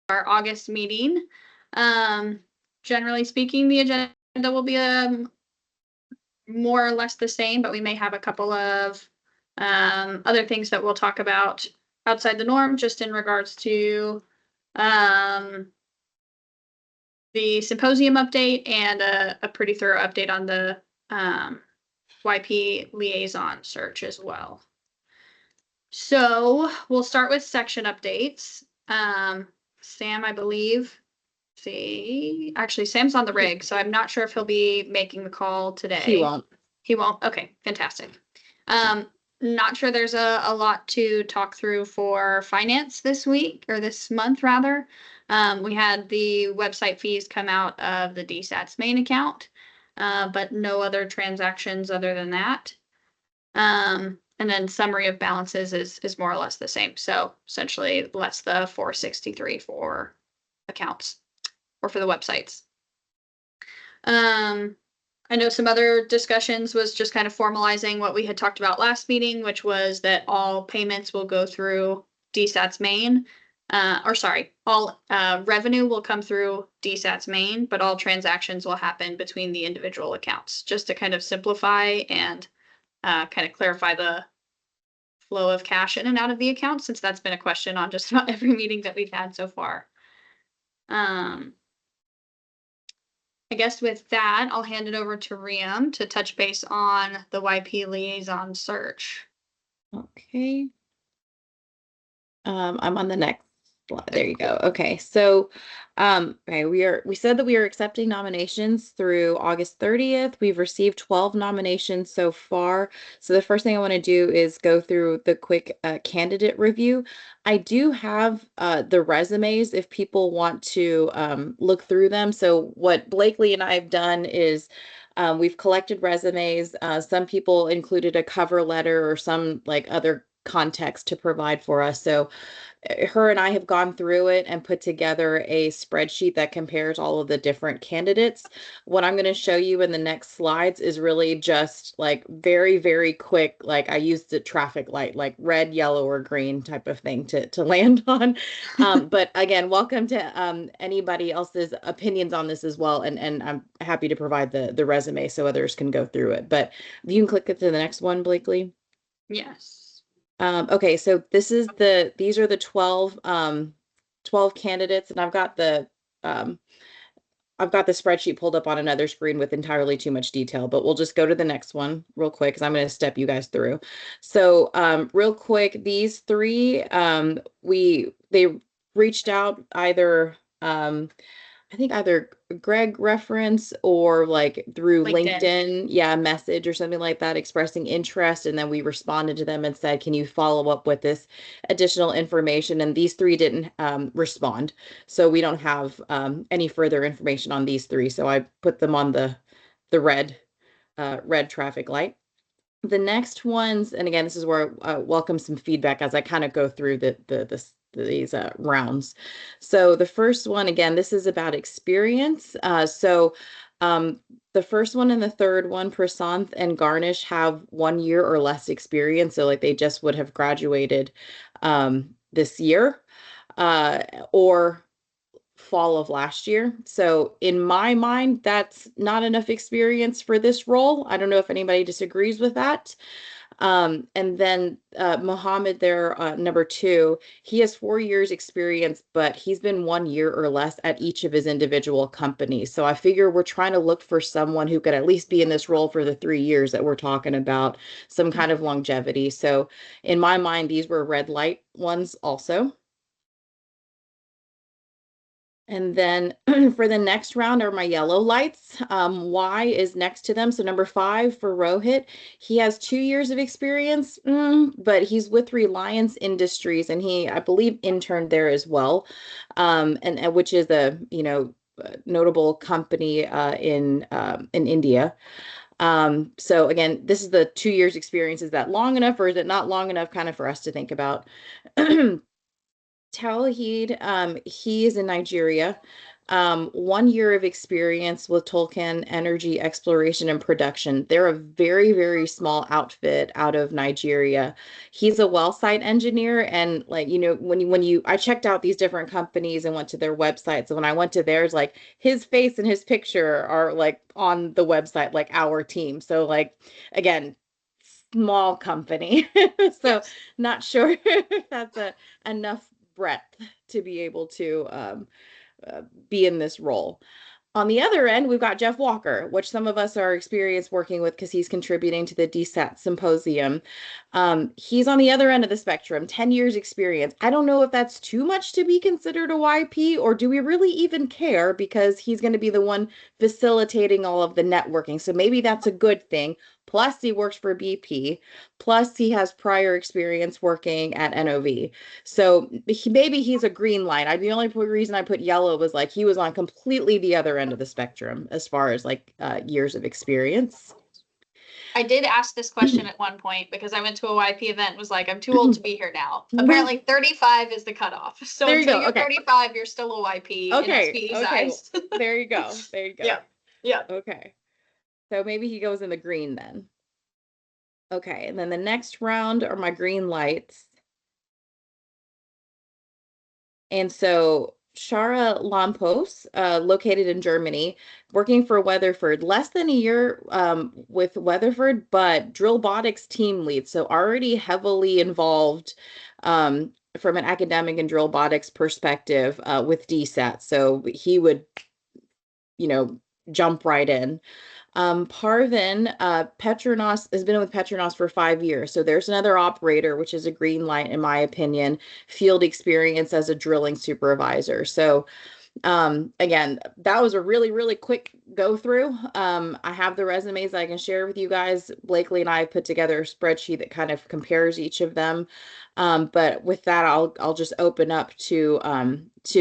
our August meeting. Generally speaking, the agenda will be more or less the same, but we may have a couple of other things that we'll talk about outside the norm, just in regards to the symposium update and a pretty thorough update on the YP liaison search as well. So we'll start with section updates. Sam, I believe, actually Sam's on the rig, so I'm not sure if he'll be making the call today. He won't. He won't? Okay, fantastic. Not sure there's a lot to talk through for finance this week, or this month rather. We had the website fees come out of the DSATS main account, but no other transactions other than that. And then summary of balances is more or less the same. So essentially less the 463 for accounts or for the websites. I know some other discussions was just kind of formalizing what we had talked about last meeting, which was that all payments will go through DSATS main. All revenue will come through DSATS main, but all transactions will happen between the individual accounts, just to kind of simplify and kind of clarify the flow of cash in and out of the account, since that's been a question on just about every meeting that we've had so far. I guess with that, I'll hand it over to Riam to touch base on the YP liaison search. Okay. I'm on the next slide. There you go. Okay. So, okay, we said that we are accepting nominations through August 30th. We've received 12 nominations so far. So the first thing I want to do is go through the quick candidate review. I do have the resumes if people want to look through them. So what Blakely and I have done is we've collected resumes. Some people included a cover letter or some like other context to provide for us. So her and I have gone through it and put together a spreadsheet that compares all of the different candidates. What I'm going to show you in the next slides is really just like very, very quick, like I used the traffic light, like red, yellow, or green type of thing to land on. But again, welcome to anybody else's opinions on this as well. And I'm happy to provide the resume so others can go through it. But you can click it to the next one, Blakely. Yes. Okay, so these are the 12 candidates, and I've got the spreadsheet pulled up on another screen with entirely too much detail, but we'll just go to the next one real quick because I'm going to step you guys through. So real quick, these three, they reached out either I think either Greg reference or like through LinkedIn, yeah, message or something like that, expressing interest. And then we responded to them and said, can you follow up with this additional information? And these three didn't respond. So we don't have any further information on these three. So I put them on the red traffic light. The next ones, and again, this is where I welcome some feedback as I kind of go through these rounds. So the first one, again, this is about experience. The first one and the third one, Prasanth and Garnish, have 1 year or less experience. So like they just would have graduated this year or fall of last year. So in my mind, that's not enough experience for this role. I don't know if anybody disagrees with that. And then Mohammed there, number 2, he has 4 years experience, but he's been 1 year or less at each of his individual companies. So I figure we're trying to look for someone who could at least be in this role for the 3 years that we're talking about, some kind of longevity. So in my mind, these were red light ones also. And then for the next round are my yellow lights. Y is next to them. So number 5 for Rohit, he has 2 years of experience, but he's with Reliance Industries, and he, I believe, interned there as well, and which is a notable company in India. So again, this is the 2 years experience. Is that long enough, or is it not long enough? Kind of for us to think about. Tawhid, he is in Nigeria. 1 year of experience with Tolkien Energy Exploration and Production. They're a very, very small outfit out of Nigeria. He's a well site engineer, and like, you know, I checked out these different companies and went to their websites. And when I went to theirs, like his face and his picture are like on the website, like our team. So like, again, small company. So Yes. not sure if that's enough breadth to be able to be in this role. On the other end, we've got Jeff Walker, which some of us are experienced working with because he's contributing to the DSATS symposium. He's on the other end of the spectrum, 10 years experience. I don't know if that's too much to be considered a YP, or do we really even care because he's going to be the one facilitating all of the networking. So maybe that's a good thing. Plus, he works for BP. Plus, he has prior experience working at NOV. So maybe he's a green light. The only reason I put yellow was like he was on completely the other end of the spectrum as far as like years of experience. I did ask this question at one point because I went to a YP event and was like, I'm too old to be here now. Apparently 35 is the cutoff. So There you until go. you're Okay. 35, you're still a YP in SPE's eyes. There you go. There you go. Yeah. Yeah. Okay. So maybe he goes in the green then. Okay. And then the next round are my green lights. And so Shara Lampos, located in Germany, working for Weatherford, less than a year with Weatherford, but Drillbotics team lead. So already heavily involved from an academic and Drillbotics perspective with DSAT. So he would, you know, jump right in. Parvin, Petronas has been with Petronas for 5 years. So there's another operator, which is a green light, in my opinion, field experience as a drilling supervisor. So again, that was a really, really quick go through. I have the resumes I can share with you guys. Blakely and I put together a spreadsheet that kind of compares each of them. But with that, I'll just open up to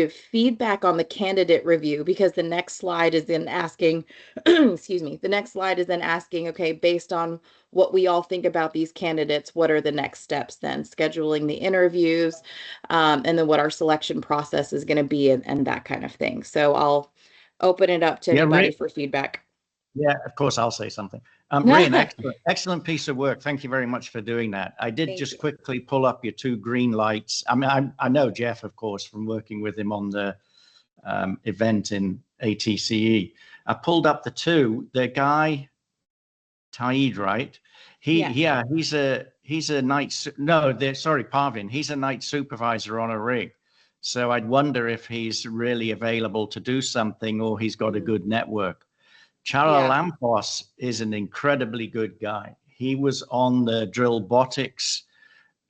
feedback on the candidate review, because the next slide is then asking, excuse me, the next slide is then asking, okay, based on what we all think about these candidates, what are the next steps then? Scheduling the interviews, and then what our selection process is going to be, and that kind of thing. So I'll open it up to anybody for feedback. Yeah, of course, I'll say something. Rian, excellent piece of work. Thank you very much for doing that. I did just quickly pull up your 2 green lights. I mean, I know Jeff, of course, from working with him on the event in ATCE. I pulled up the 2. The guy, Taid, right? He's a night. No, sorry, Parvin. He's a night supervisor on a rig. So I'd wonder if he's really available to do something, or he's got a good network. Chara Lampos is an incredibly good guy. He was on the Drillbotics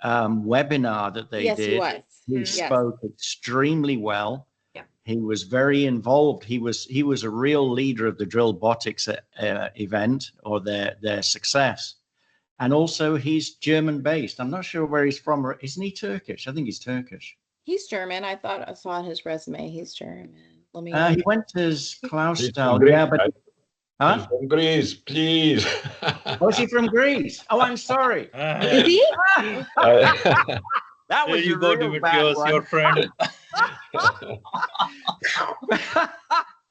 webinar that they did. He was. He spoke extremely well. Yeah. He was very involved. He was a real leader of the Drillbotics event, or their success. And also, he's German based. I'm not sure where he's from. Isn't he Turkish? I think he's Turkish. He's German. I thought I saw on his resume he's German. Let me. He went to Klausthal. Yeah, but. Huh? He's from Greece, please. Was he from Greece? Oh, I'm sorry. Is he? That was you go, Dimitrios, your friend.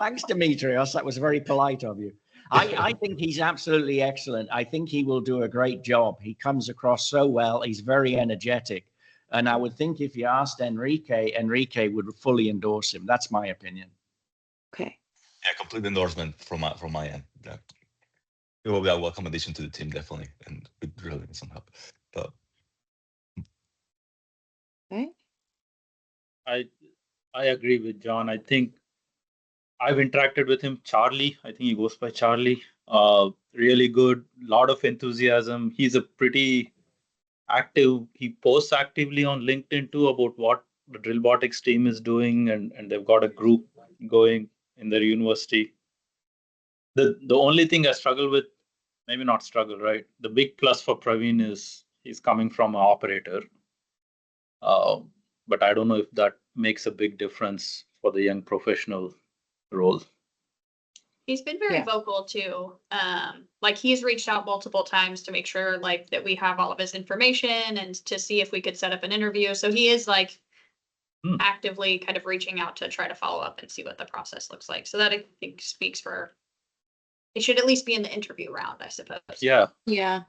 Thanks, Dimitrios. That was very polite of you. I think he's absolutely excellent. I think he will do a great job. He comes across so well. He's very energetic. And I would think if you asked Enrique would fully endorse him. That's my opinion. Okay. Yeah, complete endorsement from my end. Yeah. It will be a welcome addition to the team, definitely, and it really needs some help. But okay. I agree with John. I think I've interacted with him. Charlie, I think he goes by Charlie. Really good, lot of enthusiasm. He's a pretty active. He posts actively on LinkedIn too about what the Drillbotics team is doing, and they've got a group going in their university. The only thing I struggle with, maybe not struggle, right? The big plus for Praveen is he's coming from an operator. But I don't know if that makes a big difference for the young professional role. He's been very vocal too. Like he's reached out multiple times to make sure like that we have all of his information and to see if we could set up an interview. So he is like actively kind of reaching out to try to follow up and see what the process looks like. So that I think speaks for, it should at least be in the interview round, I suppose. Yeah. Yeah.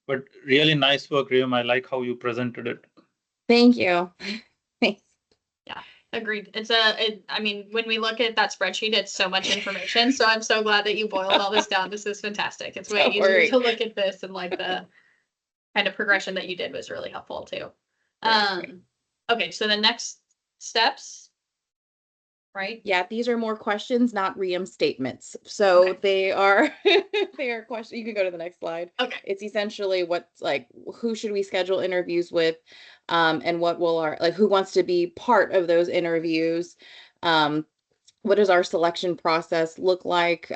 But really nice work, Riam. I like how you presented it. Thank you. Thanks. Agreed. I mean, when we look at that spreadsheet, it's so much information. So I'm so glad that you boiled all this down. This is fantastic. It's way Don't easier worry. to look at this, and like the kind of progression that you did was really helpful too. Okay, so the next steps, right? Yeah, these are more questions, not statements. So Okay. they are questions. You can go to the next slide. Okay. It's essentially what's like, who should we schedule interviews with, and what will our, like, who wants to be part of those interviews? What does our selection process look like?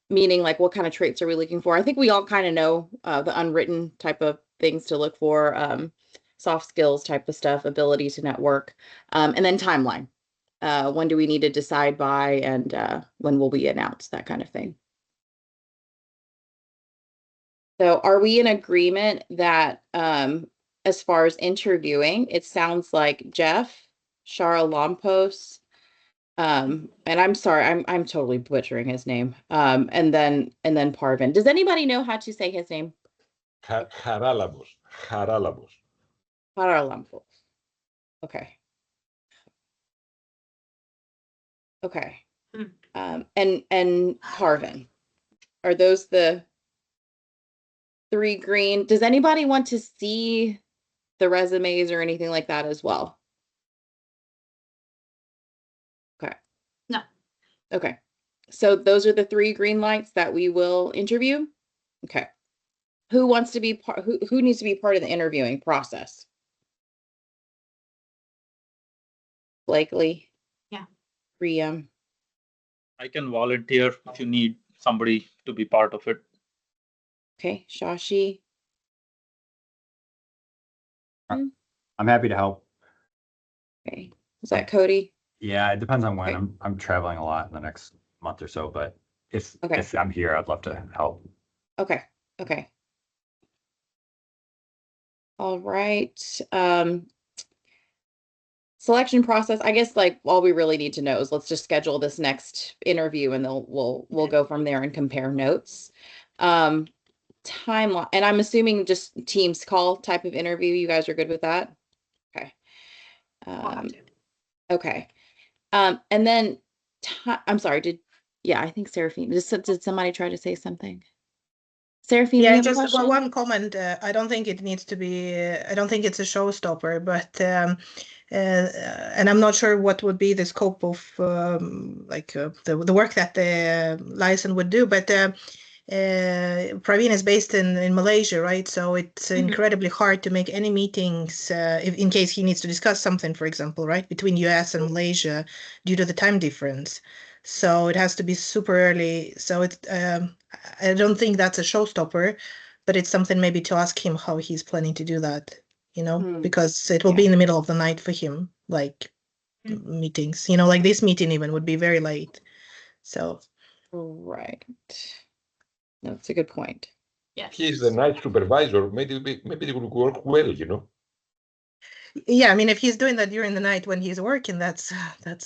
Meaning, like, what kind of traits are we looking for? I think we all kind of know the unwritten type of things to look for, soft skills type of stuff, ability to network, and then timeline. When do we need to decide by, and when will we announce, that kind of thing. So are we in agreement that as far as interviewing, it sounds like Jeff, Shara Lampos, and I'm sorry, I'm totally butchering his name. And then Parvin. Does anybody know how to say his name? Haralabos. Shara Lampos. Okay. Okay. And Parvin. Are those the 3 green? Does anybody want to see the resumes or anything like that as well? Okay. No. Okay. So those are the 3 green lights that we will interview. Okay. Who wants to be part, who needs to be part of the interviewing process? Blakely? Yeah. Riam? I can volunteer if you need somebody to be part of it. Okay. Shashi? I'm happy to help. Okay. Is that Cody? Yeah, it depends on when. Okay. I'm traveling a lot in the next month or so, but if Okay. I'm here, I'd love to help. Okay. Okay. All right. Selection process, I guess, like, all we really need to know is let's just schedule this next interview, and we'll go from there and compare notes. Timeline, and I'm assuming just Teams call type of interview. You guys are good with that? Okay. We'll have to. Okay. And then I'm sorry, I think Seraphine, did somebody try to say something? Seraphine, do you Yeah, have a just question? one comment. I don't think it needs to be, I don't think it's a showstopper, but, and I'm not sure what would be the scope of the work that the license would do, but Praveen is based in Malaysia, right? So it's incredibly hard to make any meetings in case he needs to discuss something, for example, right, between US and Malaysia due to the time difference. So it has to be super early. So it's I don't think that's a showstopper, but it's something maybe to ask him how he's planning to do that, because it will be in the middle of the night for him, like meetings, like this meeting even would be very late. So. Right. That's a good point. Yes. He's the night supervisor. Maybe it would work well, Yeah, I mean, if he's doing that during the night when he's working, that's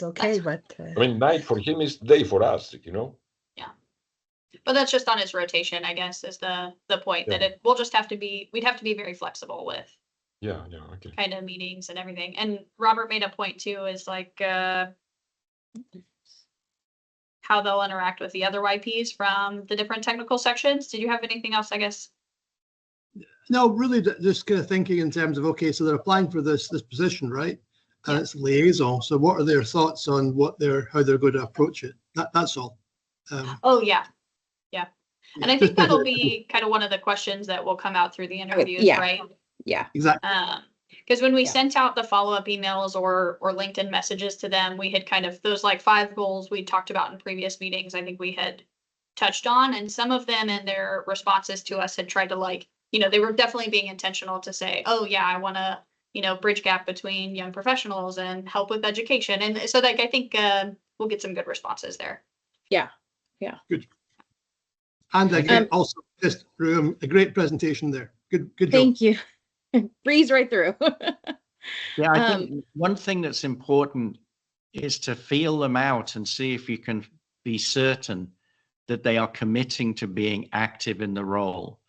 okay. But I mean, night for him is day for us, Yeah. But that's just on his rotation, I guess, is the point, Yeah. that we'd have to be very flexible with Yeah, okay. kind of meetings and everything. And Robert made a point too, is like how they'll interact with the other YPs from the different technical sections. Did you have anything else, I guess? No, really just kind of thinking in terms of, okay, so they're applying for this position, right? And it's liaison. So what are their thoughts on how they're going to approach it? That's all. Oh, yeah. Yeah. And I think that'll be kind of one of the questions that will come out through the interviews, yeah. right? Yeah. Exactly. Because when we sent out the follow-up emails or LinkedIn messages to them, we had kind of those like 5 goals we talked about in previous meetings, I think we had touched on, and some of them in their responses to us had tried to they were definitely being intentional to say, oh yeah, I want to, bridge gap between young professionals and help with education. And so I think we'll get some good responses there. Yeah. Yeah. Good. And again, also just a great presentation there. Good job. Thank you. breeze right through. Yeah, I think one thing that's important is to feel them out and see if you can be certain that they are committing to being active in the role.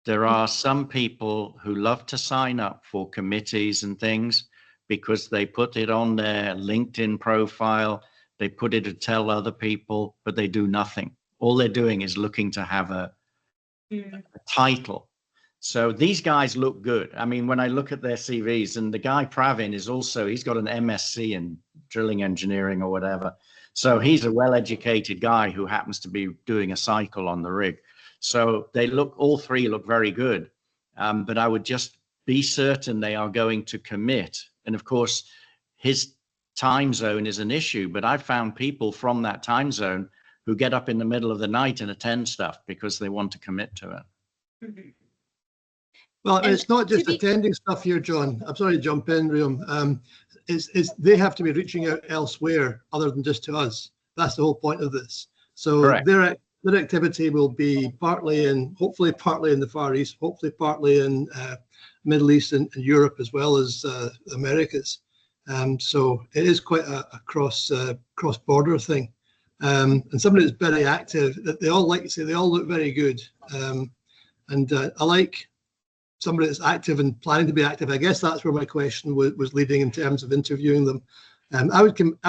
There are some people who love to sign up for committees and things because they put it on their LinkedIn profile, they put it to tell other people, but they do nothing. All they're doing is looking to have a title. So these guys look good. I mean, when I look at their CVs, and the guy Pravin is also, he's got an MSc in drilling engineering or whatever. So he's a well-educated guy who happens to be doing a cycle on the rig. So they look, all three look very good. But I would just be certain they are going to commit. And of course, his time zone is an issue, but I've found people from that time zone who get up in the middle of the night and attend stuff because they want to commit to it. Well, And it's not just to be- attending stuff here, John. I'm sorry to jump in, Riam. It's they have to be reaching out elsewhere other than just to us. That's the whole point of this. So Correct. their activity will be partly in, hopefully partly in the Far East, hopefully partly in Middle East and Europe as well as Americas. So it is quite a cross-border thing. And somebody that's very active, that they all, like you say, they all look very good. And I like somebody that's active and planning to be active. I guess that's where my question was leading in terms of interviewing them. I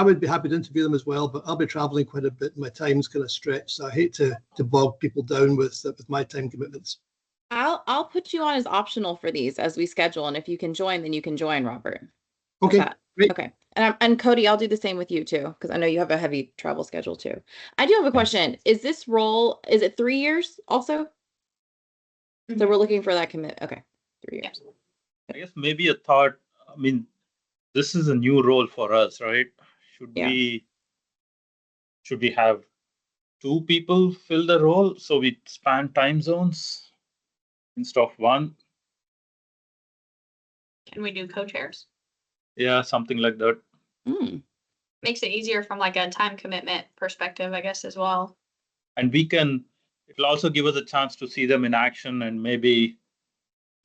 would be happy to interview them as well, but I'll be traveling quite a bit. My time's kind of stretched, so I hate to bog people down with my time commitments. I'll put you on as optional for these as we schedule, and if you can join, then you can join, Robert. How's Okay, that? great. Okay. And Cody, I'll do the same with you too, because I know you have a heavy travel schedule too. I do have a question. Is this role, is it 3 years also? So we're looking for that commit. Okay. 3 years. I guess maybe a thought, I mean, this is a new role for us, right? Should Yeah. we have 2 people fill the role so we span time zones instead of 1? Can we do co-chairs? Yeah, something like that. Makes it easier from like a time commitment perspective, I guess, as well. And it'll also give us a chance to see them in action, and maybe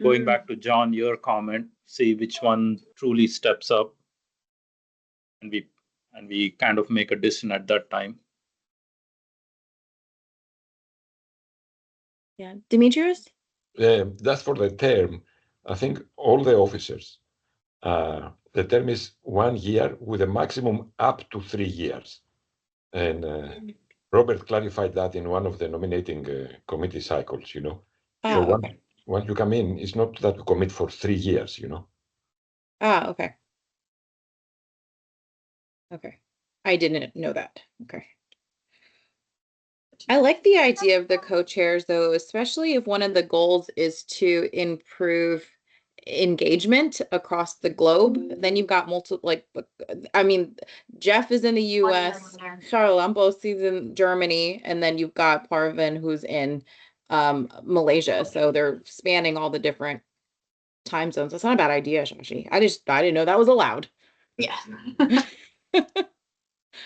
going back to John, your comment, see which one truly steps up, and we kind of make a decision at that time. Yeah. Demetrius? That's for the term. I think all the officers, the term is 1 year with a maximum up to 3 years. And Robert clarified that in one of the nominating committee cycles, So okay. once you come in, it's not that you commit for 3 years, Okay. Okay. I didn't know that. Okay. I like the idea of the co-chairs though, especially if one of the goals is to improve engagement across the globe. Then you've got multiple, I mean, Jeff is in the US, Charlambo's in Germany, and then you've got Parvin who's in Malaysia. So they're spanning all the different time zones. That's not a bad idea, Shashi. I didn't know that was allowed. Yeah.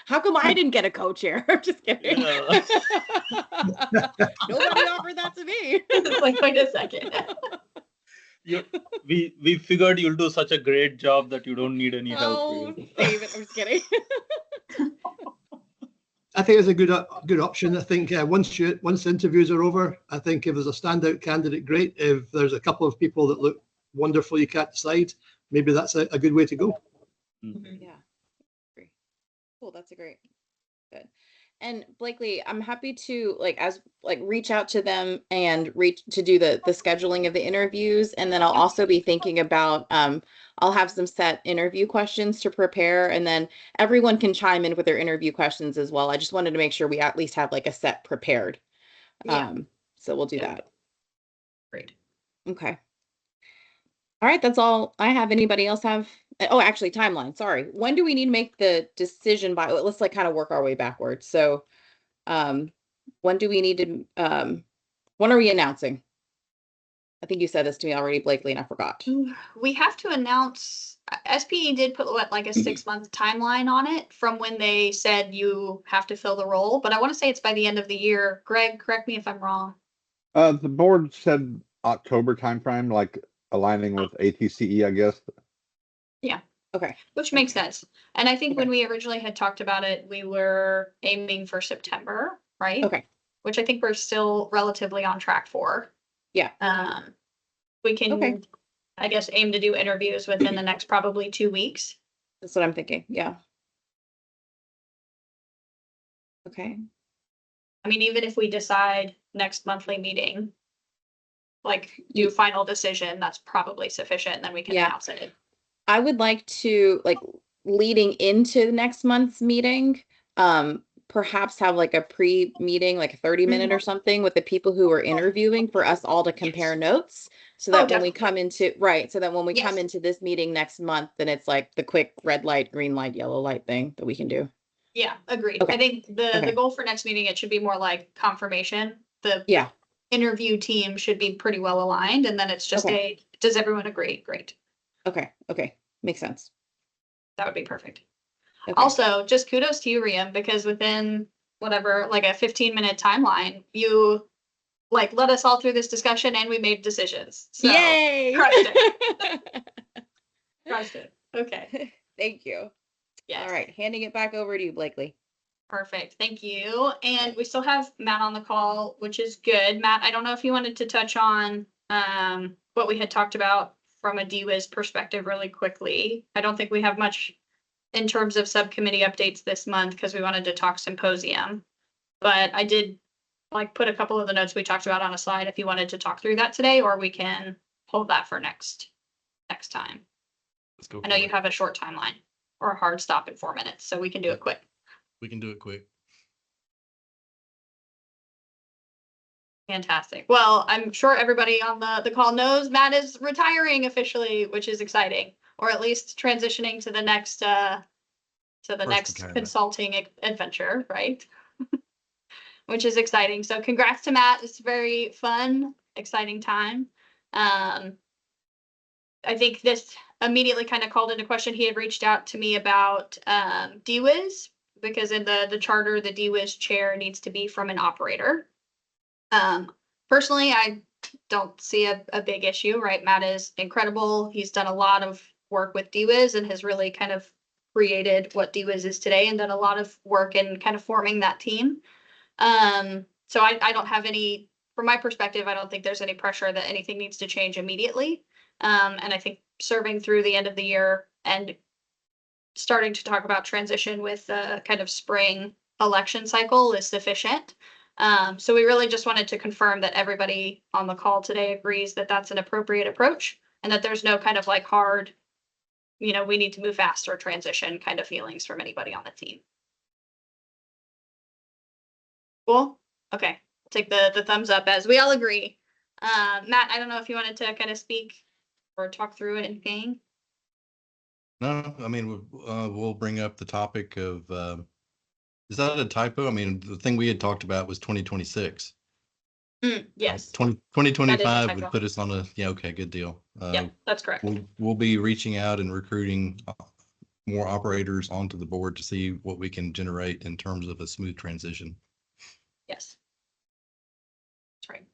How come I didn't get a co-chair? I'm just kidding. Yeah. Nobody offered that to me. Like, wait a second. We figured you'll do such a great job that you don't need any help. Oh, save it. I'm just kidding. I think it's a good option. I think once interviews are over, I think if there's a standout candidate, great. If there's a couple of people that look wonderful, you can't decide, maybe that's a good way to go. Yeah. Cool. That's a great. Good. And Blakely, I'm happy to reach out to them and to do the scheduling of the interviews. And then I'll also be thinking about, I'll have some set interview questions to prepare, and then everyone can chime in with their interview questions as well. I just wanted to make sure we at least have like a set prepared. So we'll do that. Great. Okay. All right. That's all I have. Anybody else have? Oh, actually, timeline. Sorry. When do we need to make the decision by? Let's kind of work our way backwards. So, when do we need to? When are we announcing? I think you said this to me already, Blakely, and I forgot. We have to announce. SPE did put like a 6-month timeline on it from when they said you have to fill the role, but I want to say it's by the end of the year. Greg, correct me if I'm wrong. The board said October timeframe, like aligning with ATCE, I guess. Okay. Which makes sense. And I think Okay. when we originally had talked about it, we were aiming for September, right? Okay. Which I think we're still relatively on track for. Yeah. We can, Okay. I guess, aim to do interviews within the next probably 2 weeks. That's what I'm thinking. Yeah. Okay. I mean, even if we decide next monthly meeting, like do final decision, that's probably sufficient. And then we can Yeah. announce it. I would like to, like, leading into next month's meeting, perhaps have like a pre-meeting, like a 30-minute or something with the people who are interviewing for us all to compare notes. So that when we come into, so that when we come into this meeting next month, then it's like the quick red light, green light, yellow light thing that we can do. Yeah, agreed. Okay. I think the Okay. goal for next meeting, it should be more like confirmation. The Yeah. interview team should be pretty well aligned, and then it's just does everyone agree? Great. Okay. Okay. Makes sense. That would be perfect. Okay. Also, just kudos to you, Riam, because within whatever, like a 15-minute timeline, you like led us all through this discussion and we made decisions. So Yay! crushed it. Crushed it. Okay. Thank you. Yes. All right. Handing it back over to you, Blakely. Perfect. Thank you. And we still have Matt on the call, which is good. Matt, I don't know if you wanted to touch on what we had talked about from a DWIS perspective really quickly. I don't think we have much in terms of subcommittee updates this month because we wanted to talk symposium. But I did like put a couple of the notes we talked about on a slide if you wanted to talk through that today, or we can hold that for next time. Let's go. I know you have a short timeline or a hard stop in 4 minutes, so we can do it quick. We can do it quick. Fantastic. Well, I'm sure everybody on the call knows Matt is retiring officially, which is exciting, or at least transitioning to the next consulting adventure, right? Which is exciting. So congrats to Matt. It's a very fun, exciting time. I think this immediately kind of called into question. He had reached out to me about DWIS because in the charter, the DWIS chair needs to be from an operator. Personally, I don't see a big issue, right? Matt is incredible. He's done a lot of work with DWIS and has really kind of created what DWIS is today and done a lot of work in kind of forming that team. So I don't have any, from my perspective, I don't think there's any pressure that anything needs to change immediately. And I think serving through the end of the year and starting to talk about transition with the kind of spring election cycle is sufficient. So we really just wanted to confirm that everybody on the call today agrees that that's an appropriate approach and that there's no kind of like hard, we need to move faster transition kind of feelings from anybody on the team. Cool. Okay. Take the thumbs up as we all agree. Matt, I don't know if you wanted to kind of speak or talk through anything. No, I mean, we'll bring up the topic of, is that a typo? I mean, the thing we had talked about was 2026. Yes. 2025 would put us on a, okay, good deal. Yeah, that's correct. We'll be reaching out and recruiting more operators onto the board to see what we can generate in terms of a smooth transition. Yes. That's right.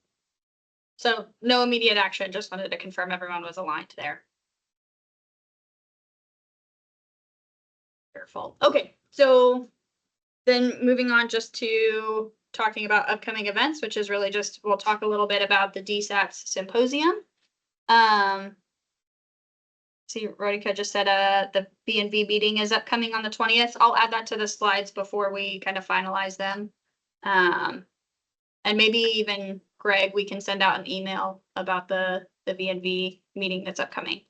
So no immediate action, just wanted to confirm everyone was aligned there. Careful. Okay, so then moving on just to talking about upcoming events, which is really just, we'll talk a little bit about the DSATS symposium. See, Rodika just said the B&V meeting is upcoming on the 20th. I'll add that to the slides before we kind of finalize them. And maybe even Greg, we can send out an email about the B&V meeting that's upcoming.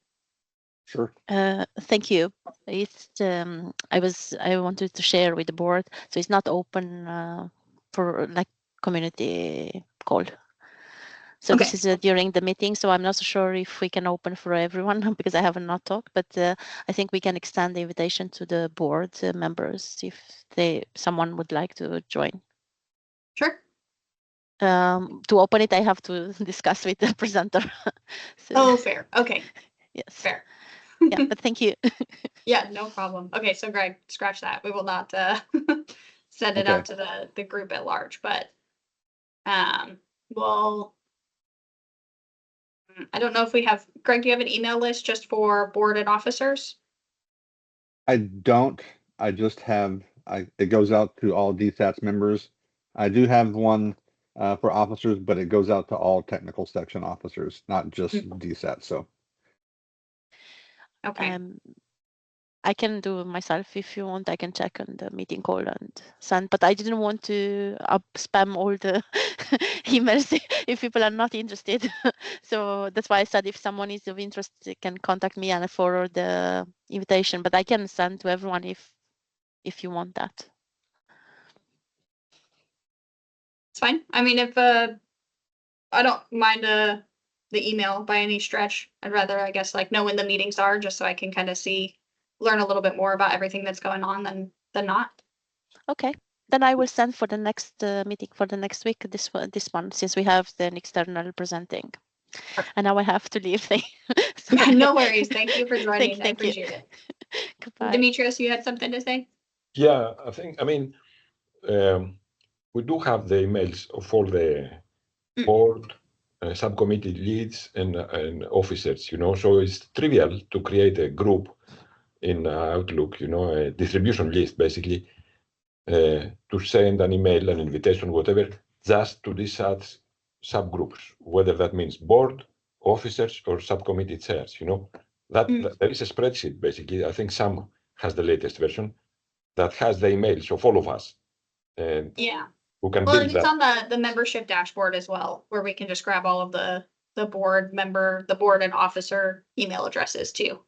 Sure. Thank you. It's I wanted to share with the board, so it's not open for like community call. So Okay. this is during the meeting, so I'm not so sure if we can open for everyone because I have not talked, but I think we can extend the invitation to the board members if someone would like to join. Sure. To open it, I have to discuss with the presenter. So, oh, fair. Okay. Yes. Fair. Yeah, but thank you. Yeah, no problem. Okay, so Greg, scratch that. We will not send it out to the group at large, but we'll I don't know if we have, Greg, do you have an email list just for board and officers? I don't. I just have, it goes out to all DSATS members. I do have one for officers, but it goes out to all technical section officers, not just DSATS. So Okay. I can do it myself if you want. I can check on the meeting call and send, but I didn't want to spam all the emails if people are not interested. So that's why I said if someone is of interest, they can contact me and I forward the invitation. But I can send to everyone if you want that. It's fine. I mean, if I don't mind the email by any stretch. I'd rather, I guess, like know when the meetings are, just so I can kind of learn a little bit more about everything that's going on than not. Okay, then I will send for the next meeting for the next week. This one, since we have an external presenting, and now I have to leave. No worries. Thank you for joining. I appreciate it. Goodbye. Demetrios, you had something to say? Yeah, I mean, we do have the emails of all the board, subcommittee leads and officers, so it's trivial to create a group in Outlook, a distribution list, basically, to send an email, an invitation, whatever, just to DSATS subgroups, whether that means board, officers, or subcommittee chairs, that there is a spreadsheet, basically. I think Sam has the latest version that has the emails of all of us. And yeah. who can Well, build and it's that. on the membership dashboard as well, where we can just grab all of the board and officer email addresses too.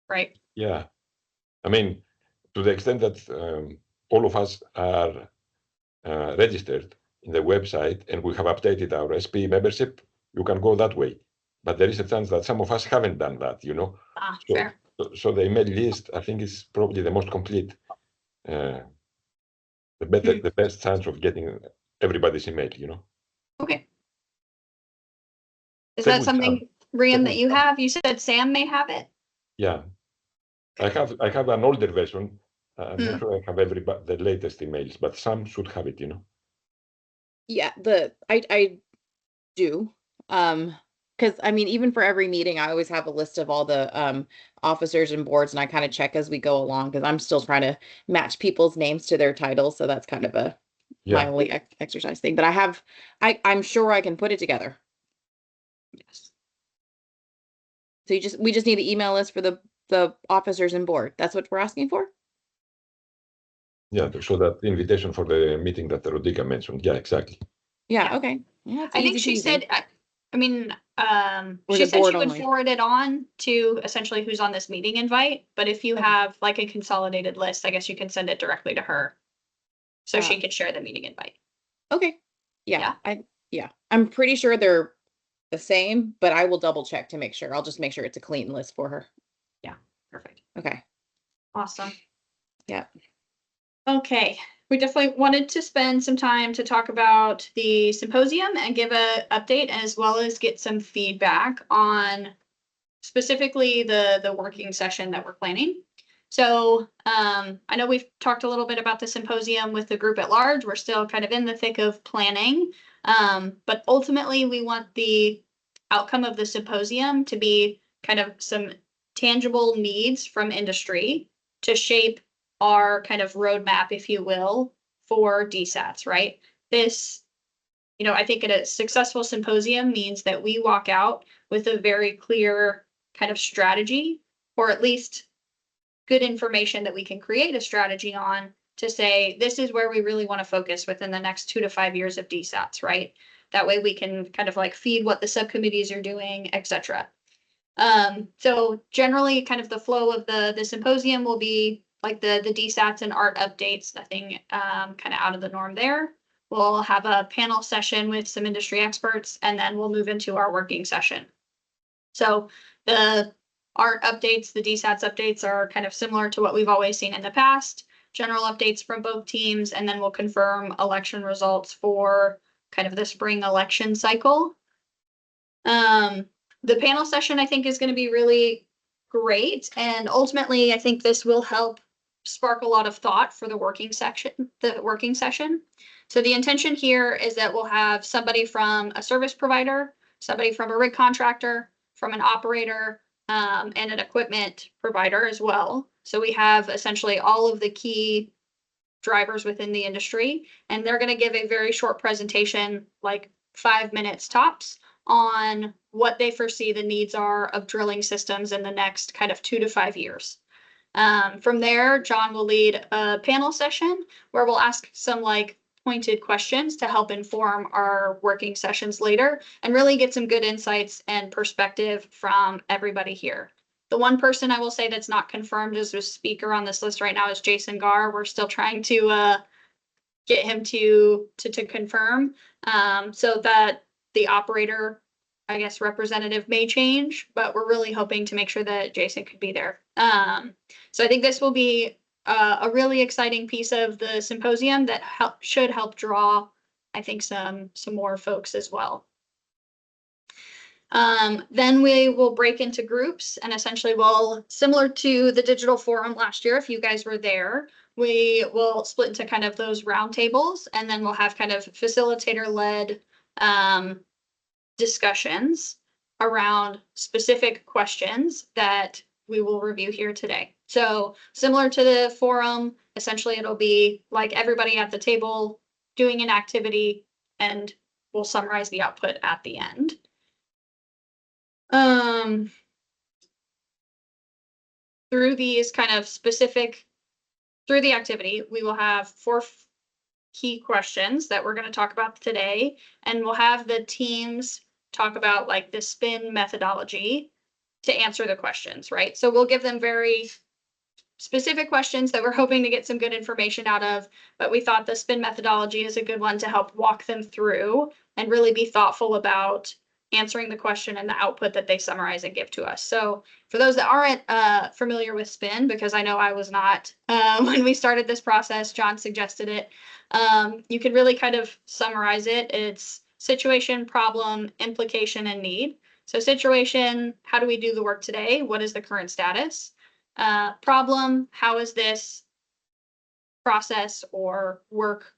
Right. Yeah. I mean, to the extent that all of us are registered in the website and we have updated our SP membership, you can go that way. But there is a chance that some of us haven't done that, Fair. So the email list, I think, is probably the most complete, the best chance of getting everybody's email, Okay. Is Same that with something, Sam. Rian, Same that with you Sam. have? You said Sam may have it? Yeah. I have an older version. I'm not sure I have the latest emails, but Sam should have it, Yeah, I do. Because I mean, even for every meeting, I always have a list of all the officers and boards, and I kind of check as we go along because I'm still trying to match people's names to their titles. So that's kind of my only exercise thing. But I'm sure I can put it together. Yes. So we just need the email list for the officers and board. That's what we're asking for? Yeah, so that invitation for the meeting that Rodica mentioned. Yeah, exactly. Yeah, okay. Yeah, I think she said, I mean, she said she would forward it on to essentially who's on this meeting invite, but if you have like a consolidated list, I guess you can send it directly to her. So she could share the meeting invite. Okay. Yeah. I'm pretty sure they're the same, but I will double check to make sure. I'll just make sure it's a clean list for her. Yeah. Perfect. Okay. Awesome. Yeah. Okay. We definitely wanted to spend some time to talk about the symposium and give an update, as well as get some feedback on specifically the working session that we're planning. So I know we've talked a little bit about the symposium with the group at large. We're still kind of in the thick of planning, but ultimately we want the outcome of the symposium to be kind of some tangible needs from industry to shape our kind of roadmap, if you will, for DSATS, right? This, I think a successful symposium means that we walk out with a very clear kind of strategy, or at least good information that we can create a strategy on to say, this is where we really want to focus within the next 2 to 5 years of DSATS, right? That way we can kind of like feed what the subcommittees are doing, etc. So generally kind of the flow of the symposium will be like the DSATS and art updates, nothing kind of out of the norm there. We'll have a panel session with some industry experts, and then we'll move into our working session. So the art updates, the DSATS updates are kind of similar to what we've always seen in the past, general updates from both teams, and then we'll confirm election results for kind of the spring election cycle. The panel session, I think, is going to be really great. And ultimately, I think this will help spark a lot of thought for the working session. So the intention here is that we'll have somebody from a service provider, somebody from a rig contractor, from an operator, and an equipment provider as well. So we have essentially all of the key drivers within the industry, and they're going to give a very short presentation, like 5 minutes tops, on what they foresee the needs are of drilling systems in the next kind of 2 to 5 years. From there, John will lead a panel session where we'll ask some like pointed questions to help inform our working sessions later and really get some good insights and perspective from everybody here. The one person I will say that's not confirmed as a speaker on this list right now is Jason Garr. We're still trying to get him to confirm, so that the operator, I guess, representative may change, but we're really hoping to make sure that Jason could be there. So I think this will be a really exciting piece of the symposium that should help draw, I think, some more folks as well. Then we will break into groups, and essentially we'll, similar to the digital forum last year, if you guys were there, we will split into kind of those round tables, and then we'll have kind of facilitator-led discussions around specific questions that we will review here today. So similar to the forum, essentially it'll be like everybody at the table doing an activity, and we'll summarize the output at the end. Through these kind of specific, through the activity, we will have 4 key questions that we're going to talk about today, and we'll have the teams talk about like the SPIN methodology to answer the questions, right? So we'll give them very specific questions that we're hoping to get some good information out of, but we thought the SPIN methodology is a good one to help walk them through and really be thoughtful about answering the question and the output that they summarize and give to us. So for those that aren't familiar with SPIN, because I know I was not when we started this process, John suggested it. You could really kind of summarize it. It's situation, problem, implication, and need. So situation, how do we do the work today? What is the current status? Problem, how is this process or work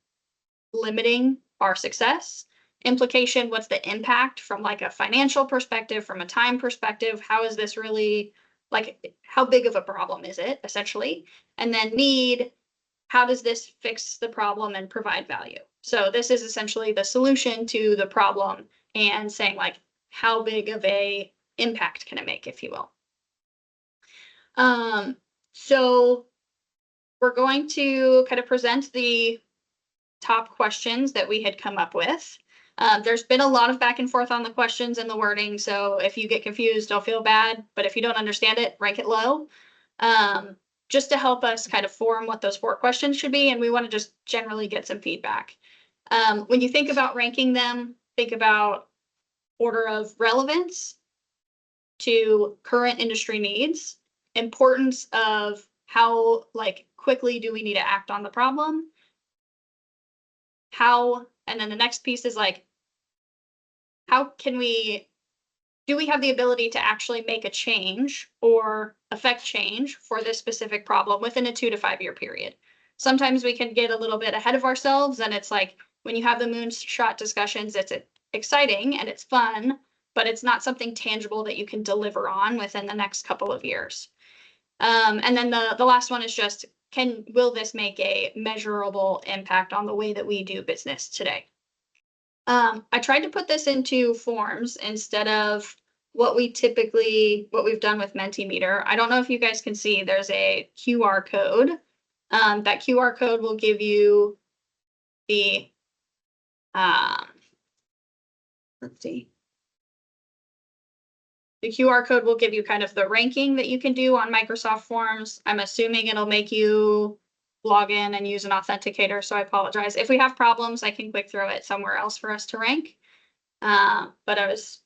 limiting our success? Implication, what's the impact from like a financial perspective, from a time perspective? How is this really, like, how big of a problem is it, essentially? And then need, how does this fix the problem and provide value? So this is essentially the solution to the problem and saying like, how big of a impact can it make, if you will? So we're going to kind of present the top questions that we had come up with. There's been a lot of back and forth on the questions and the wording, so if you get confused, don't feel bad, but if you don't understand it, rank it low. Just to help us kind of form what those 4 questions should be, and we want to just generally get some feedback. When you think about ranking them, think about order of relevance to current industry needs, importance of how like quickly do we need to act on the problem, how, and then the next piece is like, how can we, do we have the ability to actually make a change or affect change for this specific problem within a 2 to 5 year period? Sometimes we can get a little bit ahead of ourselves, and it's like when you have the moonshot discussions, it's exciting and it's fun, but it's not something tangible that you can deliver on within the next couple of years. And then the last one is just, will this make a measurable impact on the way that we do business today? I tried to put this into forms instead of what we've done with Mentimeter. I don't know if you guys can see, there's a QR code. That QR code will give you the, let's see. The QR code will give you kind of the ranking that you can do on Microsoft Forms. I'm assuming it'll make you log in and use an authenticator, so I apologize. If we have problems, I can quick throw it somewhere else for us to rank. But I was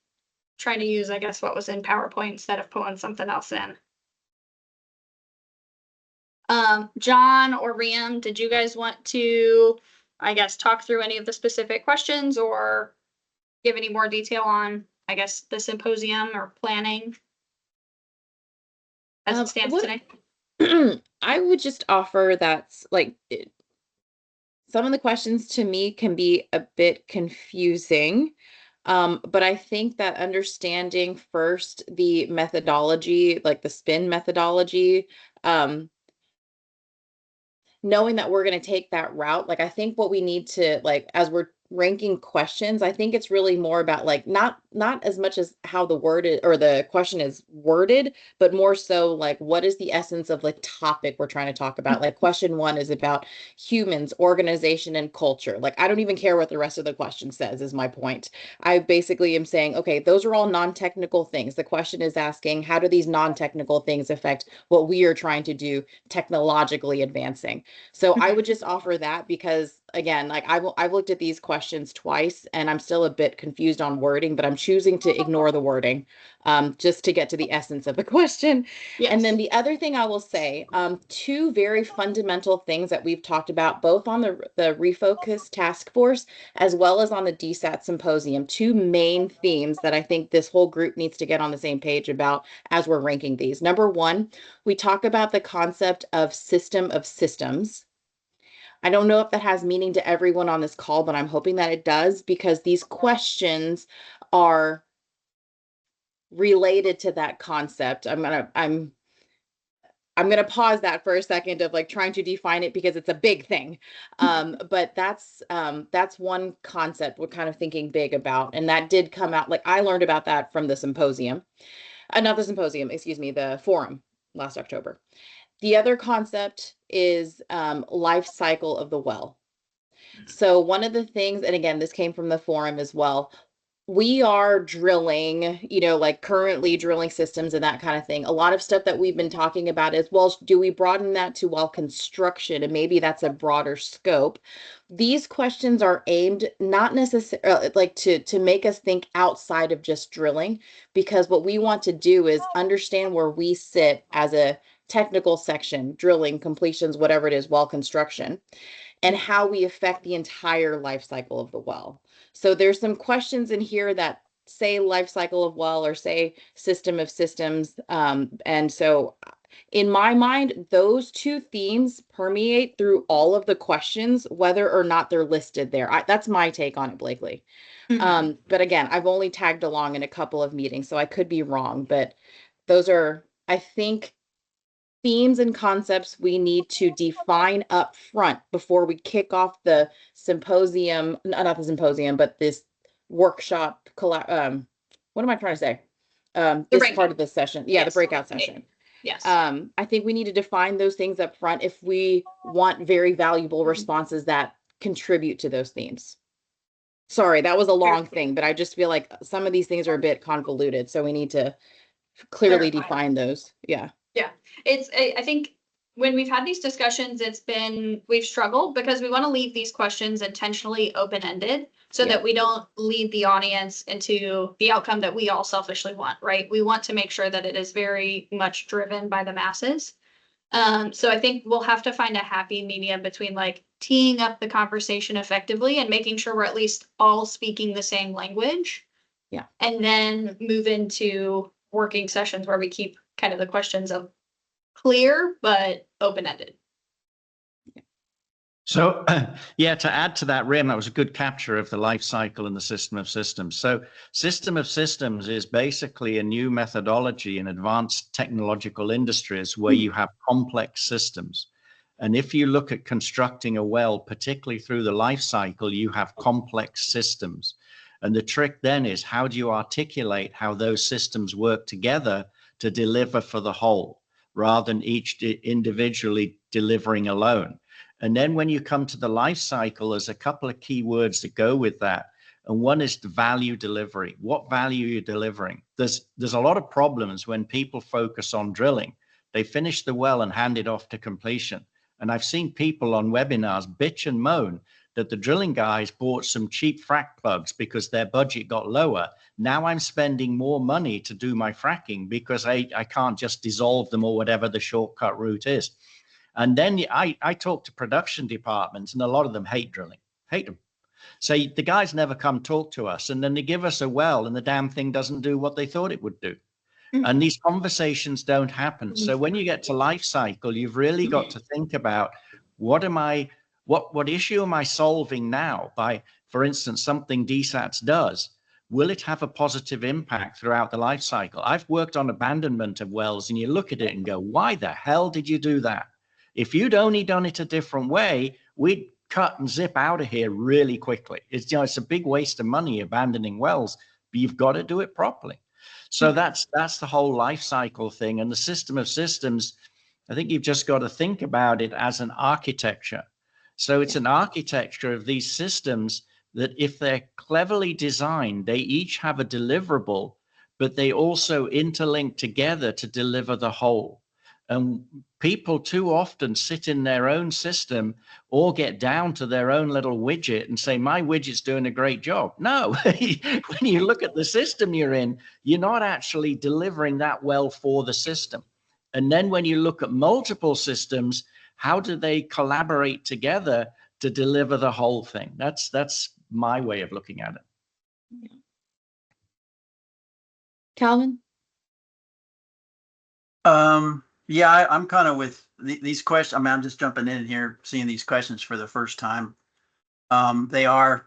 trying to use, I guess, what was in PowerPoint instead of pulling something else in. John or Riam, did you guys want to, I guess, talk through any of the specific questions or give any more detail on, I guess, the symposium or planning as it stands today? I would just offer that, like, some of the questions to me can be a bit confusing. But I think that understanding first the methodology, like the spin methodology, knowing that we're going to take that route, like I think what we need to, like, as we're ranking questions, I think it's really more about like not as much as how the word is, or the question is worded, but more so like what is the essence of the topic we're trying to talk about. Like question 1 is about humans, organization, and culture. Like I don't even care what the rest of the question says, is my point. I basically am saying, okay, those are all non-technical things. The question is asking, how do these non-technical things affect what we are trying to do technologically advancing? So I would just offer that, because again, like I've looked at these questions twice and I'm still a bit confused on wording, but I'm choosing to ignore the wording just to get to the essence of the question. Yes. And then the other thing I will say, 2 very fundamental things that we've talked about, both on the Refocus task force as well as on the DSAT symposium, 2 main themes that I think this whole group needs to get on the same page about as we're ranking these. Number 1, we talk about the concept of system of systems. I don't know if that has meaning to everyone on this call, but I'm hoping that it does, because these questions are related to that concept. I'm gonna pause that for a second of like trying to define it, because it's a big thing. But that's one concept we're kind of thinking big about, and that did come out, like I learned about that from the symposium, not the symposium, excuse me, the forum last October. The other concept is life cycle of the well. So one of the things, and again, this came from the forum as well, we are drilling, like currently drilling systems and that kind of thing. A lot of stuff that we've been talking about is, well, do we broaden that to well construction? And maybe that's a broader scope. These questions are aimed not necessarily like to make us think outside of just drilling, because what we want to do is understand where we sit as a technical section, drilling, completions, whatever it is, well construction, and how we affect the entire life cycle of the well. So there's some questions in here that say life cycle of well or say system of systems. And so in my mind, those 2 themes permeate through all of the questions, whether or not they're listed there. That's my take on it, Blakely. But again, I've only tagged along in a couple of meetings, so I could be wrong, but those are, I think, themes and concepts we need to define up front before we kick off the symposium, not the symposium, but this workshop, what am I trying to say? This part of the session. Yeah, Yes. the breakout session. Yes. I think we need to define those things up front if we want very valuable responses that contribute to those themes. Sorry, that was a long thing, but I just feel like some of these things are a bit convoluted, so we need to clearly define those. Yeah. Yeah, I think when we've had these discussions, we've struggled because we want to leave these questions intentionally open-ended so that we don't lead the audience into the outcome that we all selfishly want, right? We want to make sure that it is very much driven by the masses. So I think we'll have to find a happy medium between like teeing up the conversation effectively and making sure we're at least all speaking the same language. Yeah. And then move into working sessions where we keep kind of the questions of clear but open-ended. So yeah, to add to that, Rim, that was a good capture of the life cycle and the system of systems. So system of systems is basically a new methodology in advanced technological industries where you have complex systems. And if you look at constructing a well, particularly through the life cycle, you have complex systems. And the trick then is, how do you articulate how those systems work together to deliver for the whole, rather than each individually delivering alone? And then when you come to the life cycle, there's a couple of key words that go with that. And one is the value delivery. What value are you delivering? There's a lot of problems when people focus on drilling. They finish the well and hand it off to completion. And I've seen people on webinars bitch and moan that the drilling guys bought some cheap frack plugs because their budget got lower. Now I'm spending more money to do my fracking because I can't just dissolve them or whatever the shortcut route is. And then I talk to production departments, and a lot of them hate drilling, hate them. So the guys never come talk to us, and then they give us a well and the damn thing doesn't do what they thought it would do. And these conversations don't happen. So when you get to life cycle, you've really got to think about what issue am I solving now by, for instance, something DSATS does. will it have a positive impact throughout the life cycle? I've worked on abandonment of wells, and you look at it and go, why the hell did you do that? If you'd only done it a different way, we'd cut and zip out of here really quickly. It's, it's a big waste of money abandoning wells, but you've got to do it properly. So that's the whole life cycle thing. And the system of systems, I think you've just got to think about it as an architecture. So it's an architecture of these systems that if they're cleverly designed, they each have a deliverable, but they also interlink together to deliver the whole. And people too often sit in their own system or get down to their own little widget and say, my widget's doing a great job. No, when you look at the system you're in, you're not actually delivering that well for the system. And then when you look at multiple systems, how do they collaborate together to deliver the whole thing? That's my way of looking at it. Calvin? Yeah, I'm kind of with these questions. I mean, I'm just jumping in here, seeing these questions for the first time. They're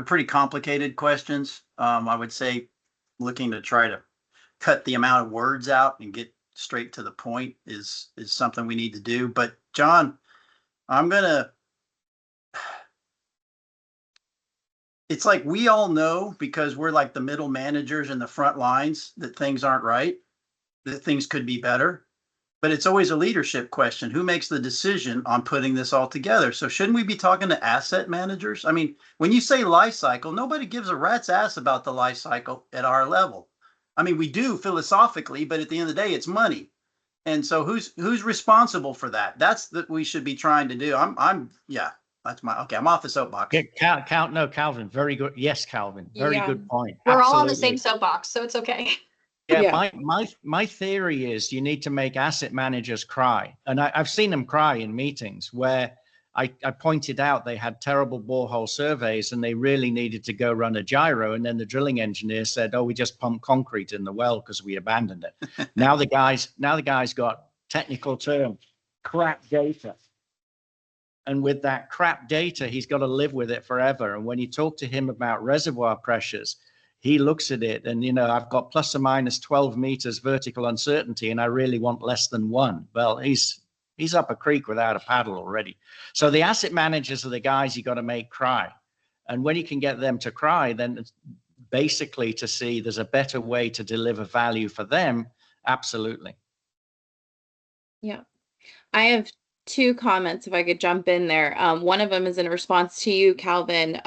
pretty complicated questions. I would say looking to try to cut the amount of words out and get straight to the point is something we need to do. But John, it's like we all know, because we're like the middle managers in the front lines, that things aren't right, that things could be better. But it's always a leadership question. Who makes the decision on putting this all together? So shouldn't we be talking to asset managers? I mean, when you say life cycle, nobody gives a rat's ass about the life cycle at our level. I mean, we do philosophically, but at the end of the day, it's money. And so who's responsible for that? That's what we should be trying to do. That's I'm off the soapbox. Yeah, Calvin, very good. Yes, Calvin, very good point. We're all on the same soapbox, so it's okay. Yeah, my theory is you need to make asset managers cry. And I've seen them cry in meetings where I pointed out they had terrible borehole surveys and they really needed to go run a gyro. And then the drilling engineer said, oh, we just pumped concrete in the well because we abandoned it. Now the guy's got technical term, crap data. And with that crap data, he's got to live with it forever. And when you talk to him about reservoir pressures, he looks at it and, I've got plus or minus 12 meters vertical uncertainty and I really want less than 1. Well, he's up a creek without a paddle already. So the asset managers are the guys you got to make cry. And when you can get them to cry, then it's basically to see there's a better way to deliver value for them. Absolutely. Yeah. I have 2 comments, if I could jump in there. One of them is in response to you, Calvin,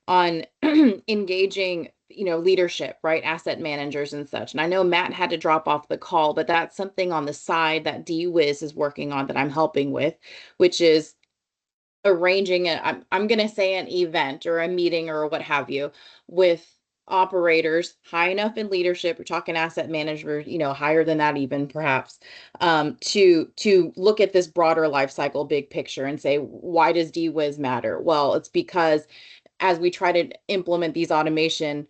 on engaging, leadership, right? Asset managers and such. And I know Matt had to drop off the call, but that's something on the side that DWIS is working on that I'm helping with, which is arranging I'm going to say an event or a meeting or what have you with operators high enough in leadership. We're talking asset managers, higher than that even perhaps, to look at this broader life cycle, big picture and say, why does DWIS matter? Well, it's because as we try to implement these automation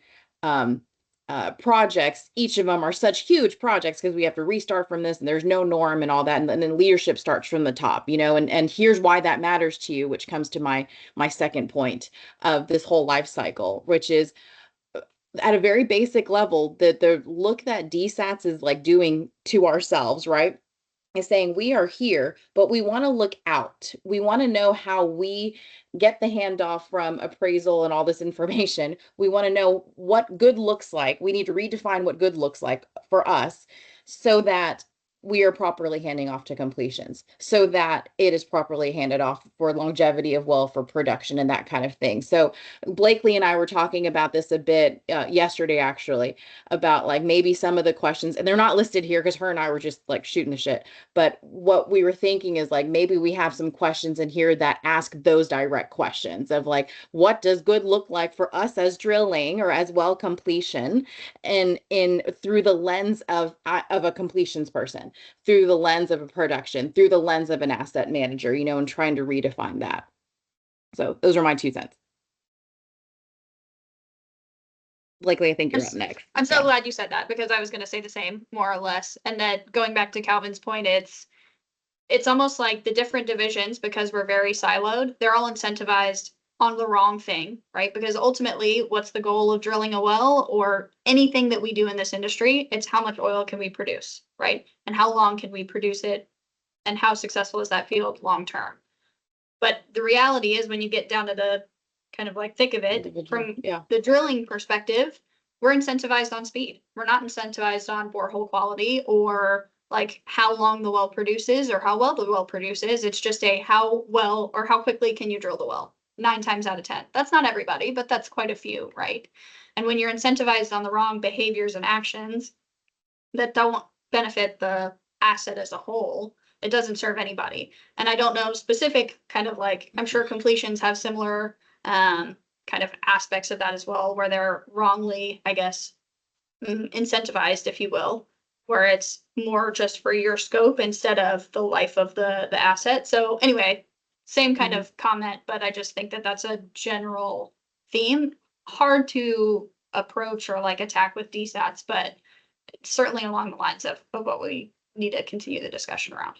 projects, each of them are such huge projects because we have to restart from this and there's no norm and all that. And then leadership starts from the top, and here's why that matters to you, which comes to my second point of this whole life cycle, which is at a very basic level, the look that DSATS is like doing to ourselves, right? Is saying we are here, but we want to look out. We want to know how we get the handoff from appraisal and all this information. We want to know what good looks like. We need to redefine what good looks like for us so that we are properly handing off to completions, so that it is properly handed off for longevity of well, for production and that kind of thing. So Blakely and I were talking about this a bit yesterday, actually, about like maybe some of the questions, and they're not listed here because her and I were just like shooting the shit. But what we were thinking is like, maybe we have some questions in here that ask those direct questions of like, what does good look like for us as drilling or as well completion, and in through the lens of a completions person, through the lens of a production, through the lens of an asset manager, and trying to redefine that. So those are my 2 cents. Blakely, I think you're up next. I'm so glad you said that because I was going to say the same, more or less. And then going back to Calvin's point, it's almost like the different divisions, because we're very siloed, they're all incentivized on the wrong thing, right? Because ultimately, what's the goal of drilling a well or anything that we do in this industry? It's how much oil can we produce, right? And how long can we produce it? And how successful is that field long term? But the reality is when you get down to the kind of like thick of it, from the drilling perspective, we're incentivized on speed. We're not incentivized on borehole quality or like how long the well produces or how well the well produces. It's just a how well or how quickly can you drill the well? 9 times out of 10. That's not everybody, but that's quite a few, right? And when you're incentivized on the wrong behaviors and actions that don't benefit the asset as a whole, it doesn't serve anybody. And I don't know specific kind of like, I'm sure completions have similar kind of aspects of that as well, where they're wrongly, I guess, incentivized, if you will, where it's more just for your scope instead of the life of the asset. So anyway, same kind of comment, but I just think that that's a general theme, hard to approach or like attack with DSATs, but certainly along the lines of what we need to continue the discussion around.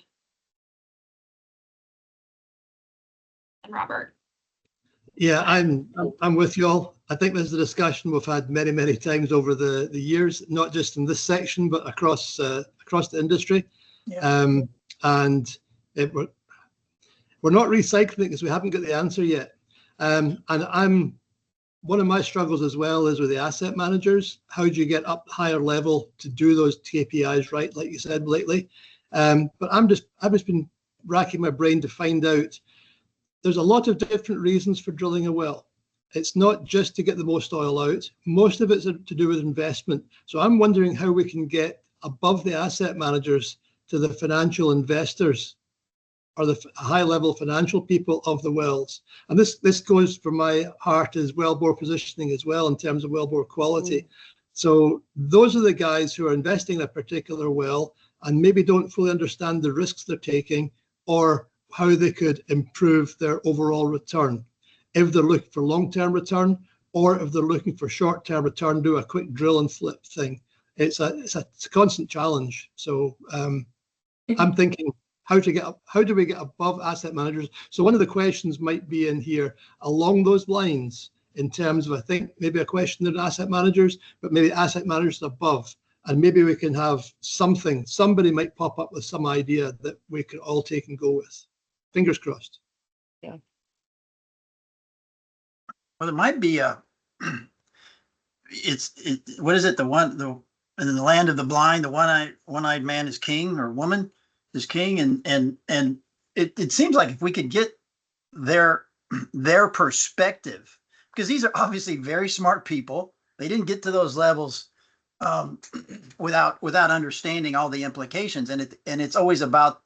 And Robert. Yeah, I'm with you all. I think this is a discussion we've had many, many times over the years, not just in this section, but across the industry. Yeah. And we're not recycling it because we haven't got the answer yet. And one of my struggles as well is with the asset managers. How do you get up higher level to do those KPIs right, like you said lately? But I've just been racking my brain to find out. There's a lot of different reasons for drilling a well. It's not just to get the most oil out. Most of it's to do with investment. So I'm wondering how we can get above the asset managers to the financial investors or the high-level financial people of the wells. And this goes for my heart as wellbore positioning as well in terms of wellbore quality. So those are the guys who are investing in a particular well and maybe don't fully understand the risks they're taking or how they could improve their overall return. If they're looking for long-term return or if they're looking for short-term return, do a quick drill and flip thing. It's a constant challenge. So I'm thinking, how do we get above asset managers? So one of the questions might be in here along those lines in terms of, I think, maybe a question to asset managers, but maybe asset managers above. And maybe we can have somebody might pop up with some idea that we could all take and go with. Fingers crossed. Yeah. Well, it might be what is it? In the land of the blind, the one-eyed man is king or woman is king. And it seems like if we could get their perspective, because these are obviously very smart people. They didn't get to those levels without understanding all the implications. And it's always about,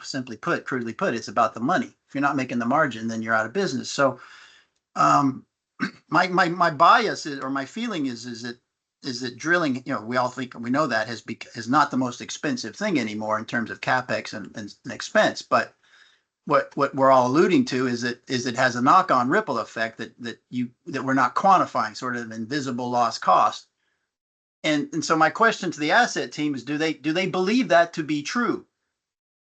simply put, crudely put, it's about the money. If you're not making the margin, then you're out of business. So my bias is, or my feeling is that drilling, we all think, we know that is not the most expensive thing anymore in terms of CapEx and expense. But what we're all alluding to is it has a knock-on ripple effect that we're not quantifying, sort of invisible lost cost. And so my question to the asset team is, do they believe that to be true?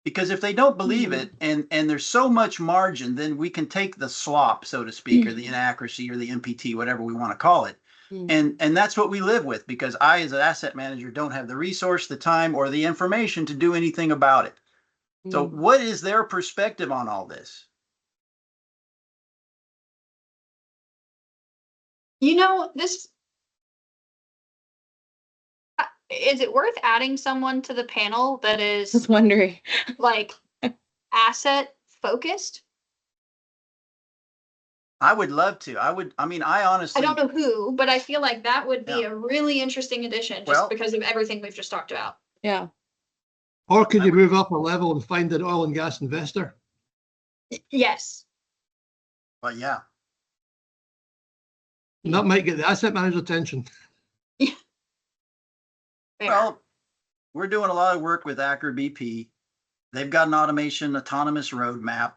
Because if they don't believe it and there's so much margin, then we can take the slop, so to speak, or the inaccuracy or the MPT, whatever we want to call it. And that's what we live with, because I, as an asset manager, don't have the resource, the time, or the information to do anything about it. So what is their perspective on all this? This is it worth adding someone to the panel that is Just wondering, like asset focused? I would love to. I honestly, I don't know who, but I feel like that would be a really interesting addition just because of everything we've just talked about. Yeah. Or could you move up a level and find an oil and gas investor? Yes. Well, yeah. And that might get the asset manager's attention. Well, we're doing a lot of work with Aker BP. They've got an autonomous roadmap.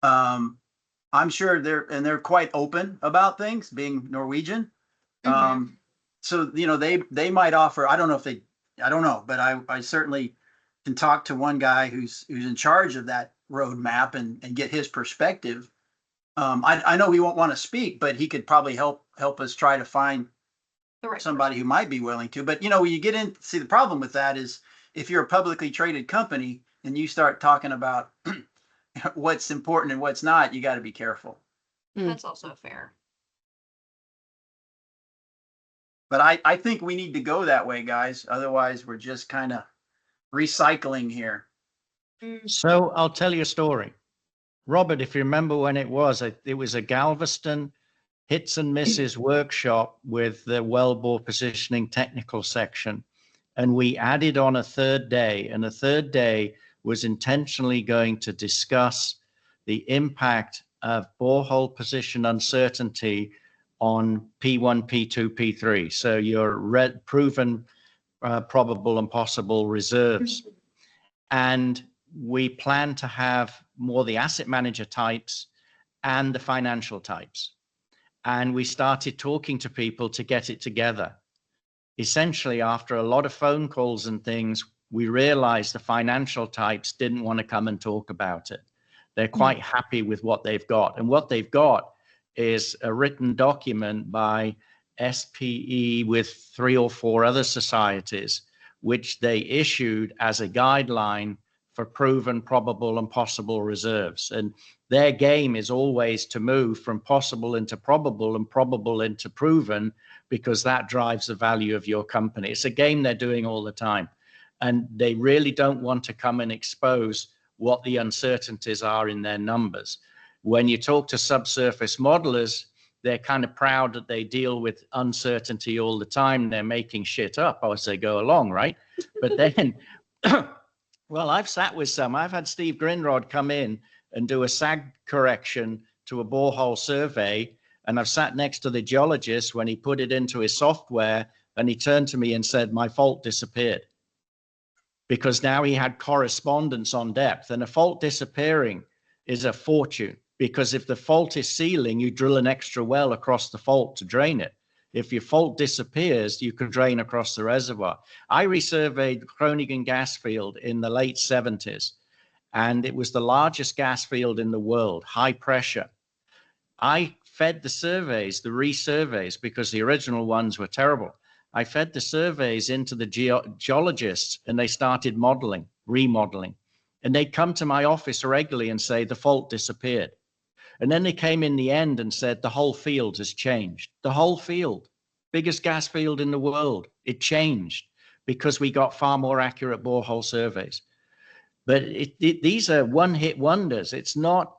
I'm sure they're quite open about things, being Norwegian. So they might offer. I don't know, but I certainly can talk to one guy who's in charge of that roadmap and get his perspective. I know he won't want to speak, but he could probably help us try to find The right somebody who might be willing to. But when you get in, see, the problem with that is if you're a publicly traded company and you start talking about what's important and what's not, you got to be careful. That's also fair. But I think we need to go that way, guys. Otherwise, we're just kind of recycling here. So I'll tell you a story. Robert, if you remember when it was a Galveston hits and misses workshop with the wellbore positioning technical section. And we added on a third day, and the third day was intentionally going to discuss the impact of borehole position uncertainty on P1, P2, P3. So your proven, probable and possible reserves. And we plan to have more the asset manager types and the financial types. And we started talking to people to get it together. Essentially, after a lot of phone calls and things, we realized the financial types didn't want to come and talk about it. They're quite happy with what they've got. And what they've got is a written document by SPE with 3 or 4 other societies, which they issued as a guideline for proven, probable, and possible reserves. And their game is always to move from possible into probable and probable into proven, because that drives the value of your company. It's a game they're doing all the time. And they really don't want to come and expose what the uncertainties are in their numbers. When you talk to subsurface modelers, they're kind of proud that they deal with uncertainty all the time. They're making shit up as they go along, right? But then, well, I've sat with some. I've had Steve Grinrod come in and do a SAG correction to a borehole survey. And I've sat next to the geologist when he put it into his software, and he turned to me and said, my fault disappeared. Because now he had correspondence on depth, and a fault disappearing is a fortune, because if the fault is sealing, you drill an extra well across the fault to drain it. If your fault disappears, you can drain across the reservoir. I resurveyed Groningen gas field in the late 70s, and it was the largest gas field in the world, high pressure. I fed the surveys, the resurveys, because the original ones were terrible. I fed the surveys into the geologists, and they started modeling, remodeling. And they'd come to my office regularly and say, the fault disappeared. And then they came in the end and said, the whole field has changed. The whole field, biggest gas field in the world, it changed because we got far more accurate borehole surveys. But these are one-hit wonders. It's not,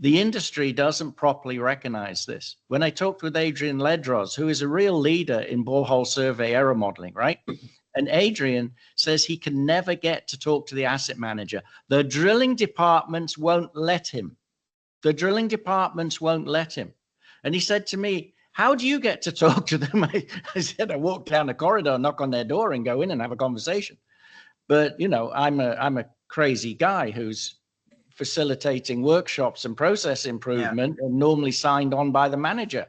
the industry doesn't properly recognize this. When I talked with Adrian Ledros, who is a real leader in borehole survey error modeling, right? And Adrian says he can never get to talk to the asset manager. The drilling departments won't let him. The drilling departments won't let him. And he said to me, how do you get to talk to them? I said, I walk down the corridor, knock on their door and go in and have a conversation. But, you know, I'm a crazy guy who's facilitating workshops and process improvement, and normally signed on by the manager.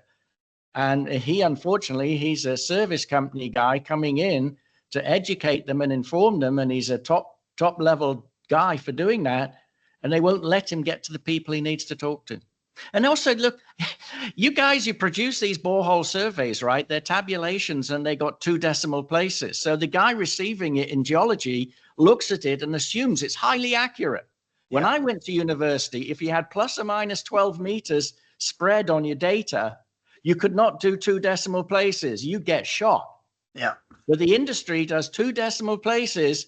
And he, unfortunately, he's a service company guy coming in to educate them and inform them. And he's a top level guy for doing that. And they won't let him get to the people he needs to talk to. And also, look, you guys, you produce these borehole surveys, right? They're tabulations and they got 2 decimal places. So the guy receiving it in geology looks at it and assumes it's highly accurate. When I went to university, if you had plus or minus 12 meters spread on your data, you could not do 2 decimal places. You get shot. Yeah. But the industry does 2 decimal places.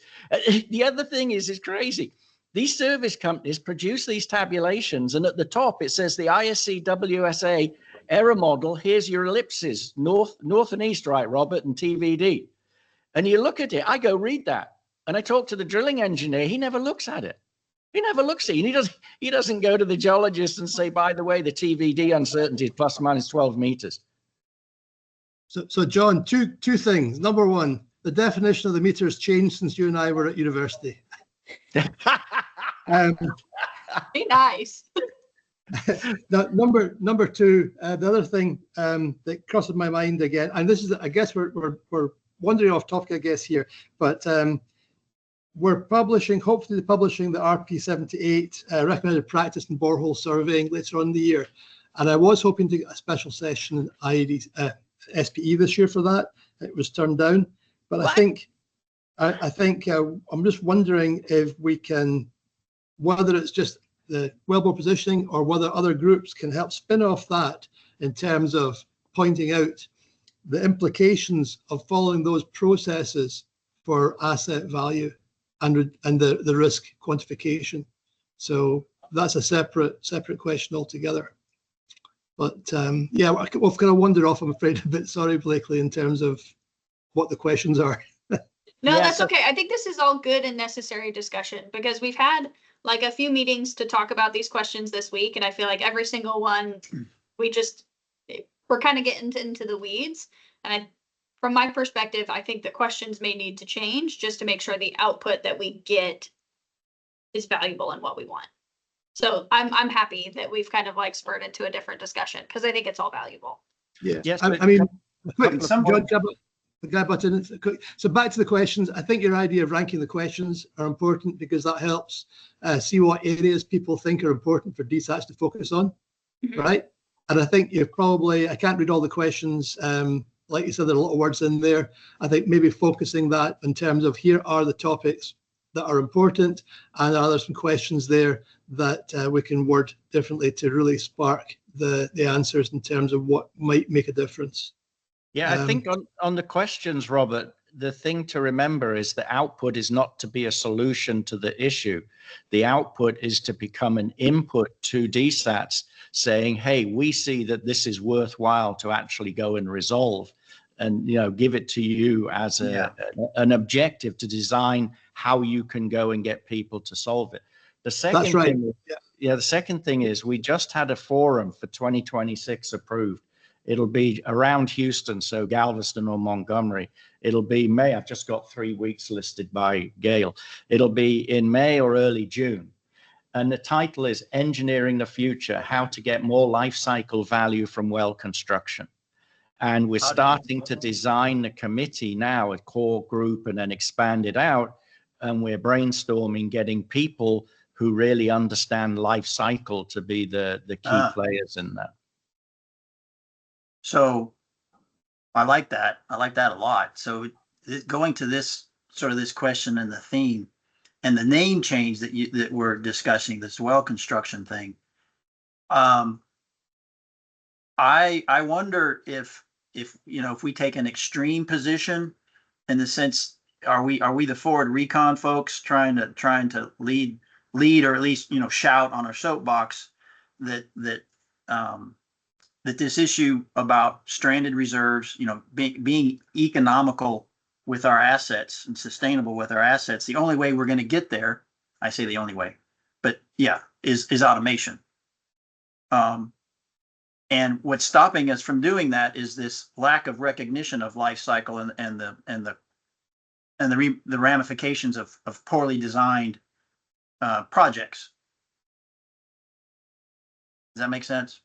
The other thing is, it's crazy. These service companies produce these tabulations, and at the top it says the ISC WSA error model. Here's your ellipses, north and east, right, Robert, and TVD. And you look at it, I go read that. And I talk to the drilling engineer, he never looks at it. He never looks at it. And he doesn't go to the geologist and say, by the way, the TVD uncertainty is plus or minus 12 meters. So John, two things. Number one, the definition of the meter has changed since you and I were at university. Be nice. Number two, the other thing that crosses my mind again, and this is, I guess we're wandering off topic, I guess, here, but we're hopefully publishing the RP78 recommended practice in borehole surveying later on in the year. And I was hoping to get a special session in SPE this year for that. It was turned down. But What? I think I'm just wondering if we can, whether it's just the wellbore positioning or whether other groups can help spin off that in terms of pointing out the implications of following those processes for asset value and the risk quantification. So that's a separate question altogether. But yeah, we've kind of wandered off, I'm afraid, a bit. Sorry, Blakely, in terms of what the questions are. No, Yeah, that's so- okay. I think this is all good and necessary discussion because we've had like a few meetings to talk about these questions this week. And I feel like every single one, we're kind of getting into the weeds. And from my perspective, I think the questions may need to change just to make sure the output that we get is valuable and what we want. So I'm happy that we've kind of like spurred into a different discussion because I think it's all valuable. Yeah. Yes, I but- mean, couple of so back to the questions. I think your idea of ranking the questions are important because that helps see what areas people think are important for DSATS to focus on, right? And I think you've probably, I can't read all the questions. Like you said, there are a lot of words in there. I think maybe focusing that in terms of here are the topics that are important, and are there some questions there that we can word differently to really spark the answers in terms of what might make a difference. Yeah, I think on the questions, Robert, the thing to remember is the output is not to be a solution to the issue. The output is to become an input to DSATS saying, hey, we see that this is worthwhile to actually go and resolve and, you know, give it to you as an objective to design how you can go and get people to solve it. The second That's right. thing, the second thing is we just had a forum for 2026 approved. It'll be around Houston, so Galveston or Montgomery. It'll be May. I've just got 3 weeks listed by Gail. It'll be in May or early June. And the title is Engineering the Future, How to Get More Life Cycle Value from Well Construction. And we're starting to design the committee now, a core group, and then expand it out. And we're brainstorming getting people who really understand life cycle to be the key players in that. So I like that. I like that a lot. So going to this sort of this question and the theme and the name change that we're discussing, this well construction thing. I wonder if you know, if we take an extreme position in the sense, are we the forward recon folks trying to lead or at least, you know, shout on our soapbox that this issue about stranded reserves, you know, being economical with our assets and sustainable with our assets, the only way we're going to get there, I say the only way, but yeah, is automation. And what's stopping us from doing that is this lack of recognition of life cycle and the ramifications of poorly designed projects. Does that make sense?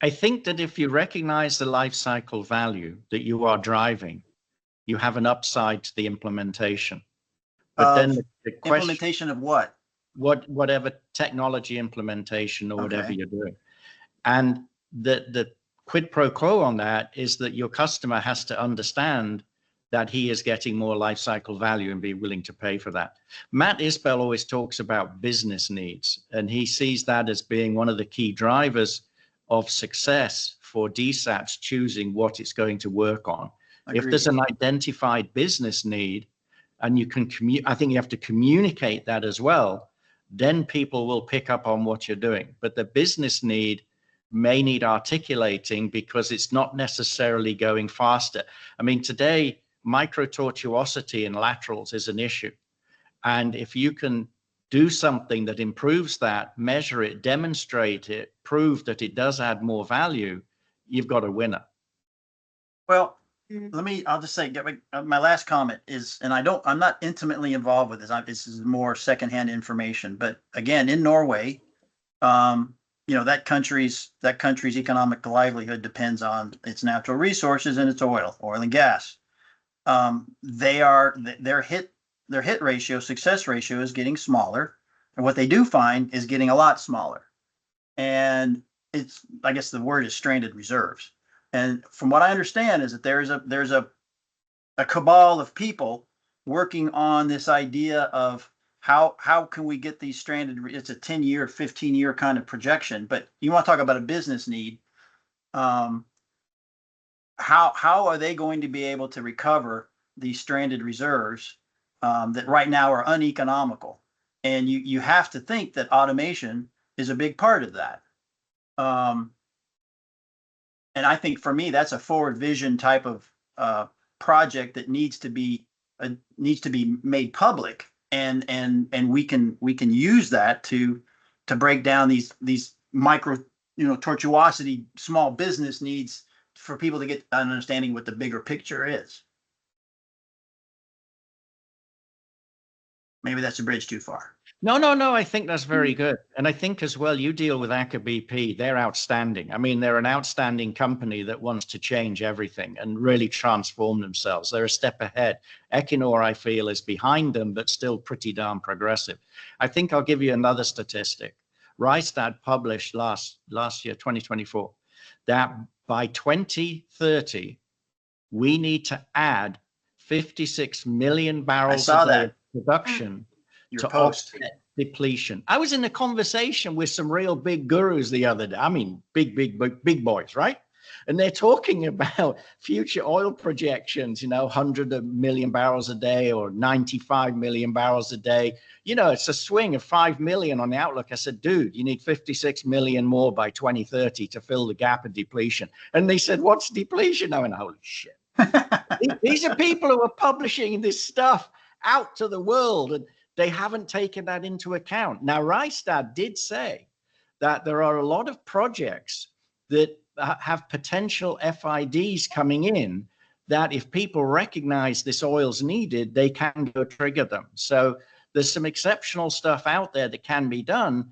I think that if you recognize the life cycle value that you are driving, you have an upside to the implementation. But then the question, Implementation of what? Whatever technology implementation or whatever you're doing. And the quid pro quo on that is that your customer has to understand that he is getting more life cycle value and be willing to pay for that. Matt Isbell always talks about business needs, and he sees that as being one of the key drivers of success for DSATS choosing what it's going to work on. Agreed. If there's an identified business need and you can I think you have to communicate that as well, then people will pick up on what you're doing. But the business need may need articulating because it's not necessarily going faster. I mean, today, microtortuosity in laterals is an issue. And if you can do something that improves that, measure it, demonstrate it, prove that it does add more value, you've got a winner. Well, I'll just say, my last comment is, and I'm not intimately involved with this. This is more secondhand information, but again, in Norway, you know, that country's economic livelihood depends on its natural resources and its oil and gas. They're hit their hit ratio, success ratio is getting smaller. And what they do find is getting a lot smaller. And it's, I guess the word is stranded reserves. And from what I understand is that there's a cabal of people working on this idea of how can we get these stranded, it's a 10-year, 15-year kind of projection, but you want to talk about a business need. How are they going to be able to recover these stranded reserves that right now are uneconomical? And you have to think that automation is a big part of that. And I think for me, that's a forward vision type of project that needs to be made public, and we can use that to break down these micro, tortuosity small business needs for people to get an understanding what the bigger picture is. Maybe that's a bridge too far. No, I think that's very good. And I think as well, you deal with Aker BP, they're outstanding. I mean, they're an outstanding company that wants to change everything and really transform themselves. They're a step ahead. Equinor, I feel, is behind them, but still pretty darn progressive. I think I'll give you another statistic. Rystad published last year, 2024, that by 2030, we need to add 56 million barrels a day of production to offset depletion. I was in a conversation with some real big gurus the other day. I mean, big boys, right? And they're talking about future oil projections, 100 million barrels a day or 95 million barrels a day. It's a swing of 5 million on the outlook. I said, dude, you need 56 million more by 2030 to fill the gap of depletion. And they said, what's depletion? I went, holy shit. These are people who are publishing this stuff out to the world, and they haven't taken that into account. Now, Rystad did say that there are a lot of projects that have potential FIDs coming in that if people recognize this oil's needed, they can go trigger them. So there's some exceptional stuff out there that can be done,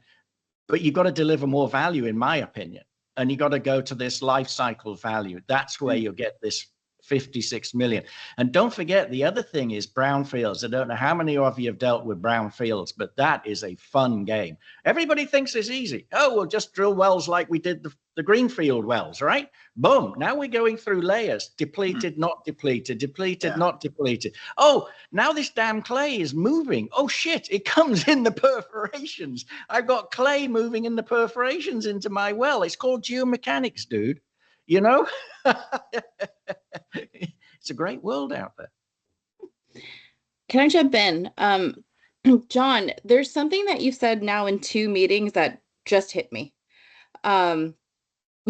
but you've got to deliver more value, in my opinion. And you got to go to this life cycle value. That's where you'll get this 56 million. And don't forget, the other thing is brownfields. I don't know how many of you have dealt with brownfields, but that is a fun game. Everybody thinks it's easy. Oh, we'll just drill wells like we did the greenfield wells, right? Boom. Now we're going through layers. Depleted, not depleted, depleted, not depleted. Oh, now this damn clay is moving. Oh, shit. It comes in the perforations. I've got clay moving in the perforations into my well. It's called geomechanics, dude. It's a great world out there. Can I jump in? John, there's something that you said now in 2 meetings that just hit me. You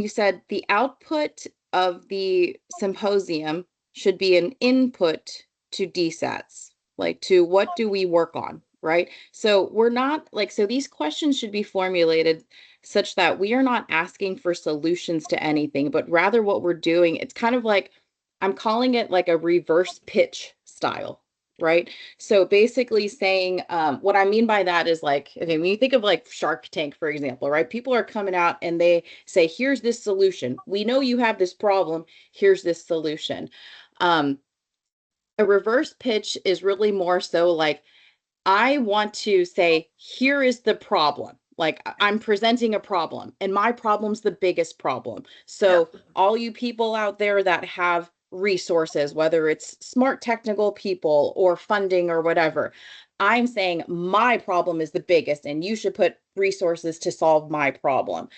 said the output of the symposium should be an input to DSATS, like to what do we work on, right? So we're not so these questions should be formulated such that we are not asking for solutions to anything, but rather what we're doing, it's kind of like, I'm calling it like a reverse pitch style, right? So basically saying, what I mean by that is like, okay, when you think of like Shark Tank, for example, right? People are coming out and they say, here's this solution. We know you have this problem. Here's this solution. A reverse pitch is really more so like, I want to say, here is the problem. Like I'm presenting a problem and my problem's the biggest problem. So all you people out there that have resources, whether it's smart technical people or funding or whatever, I'm saying my problem is the biggest and you should put resources to solve my problem.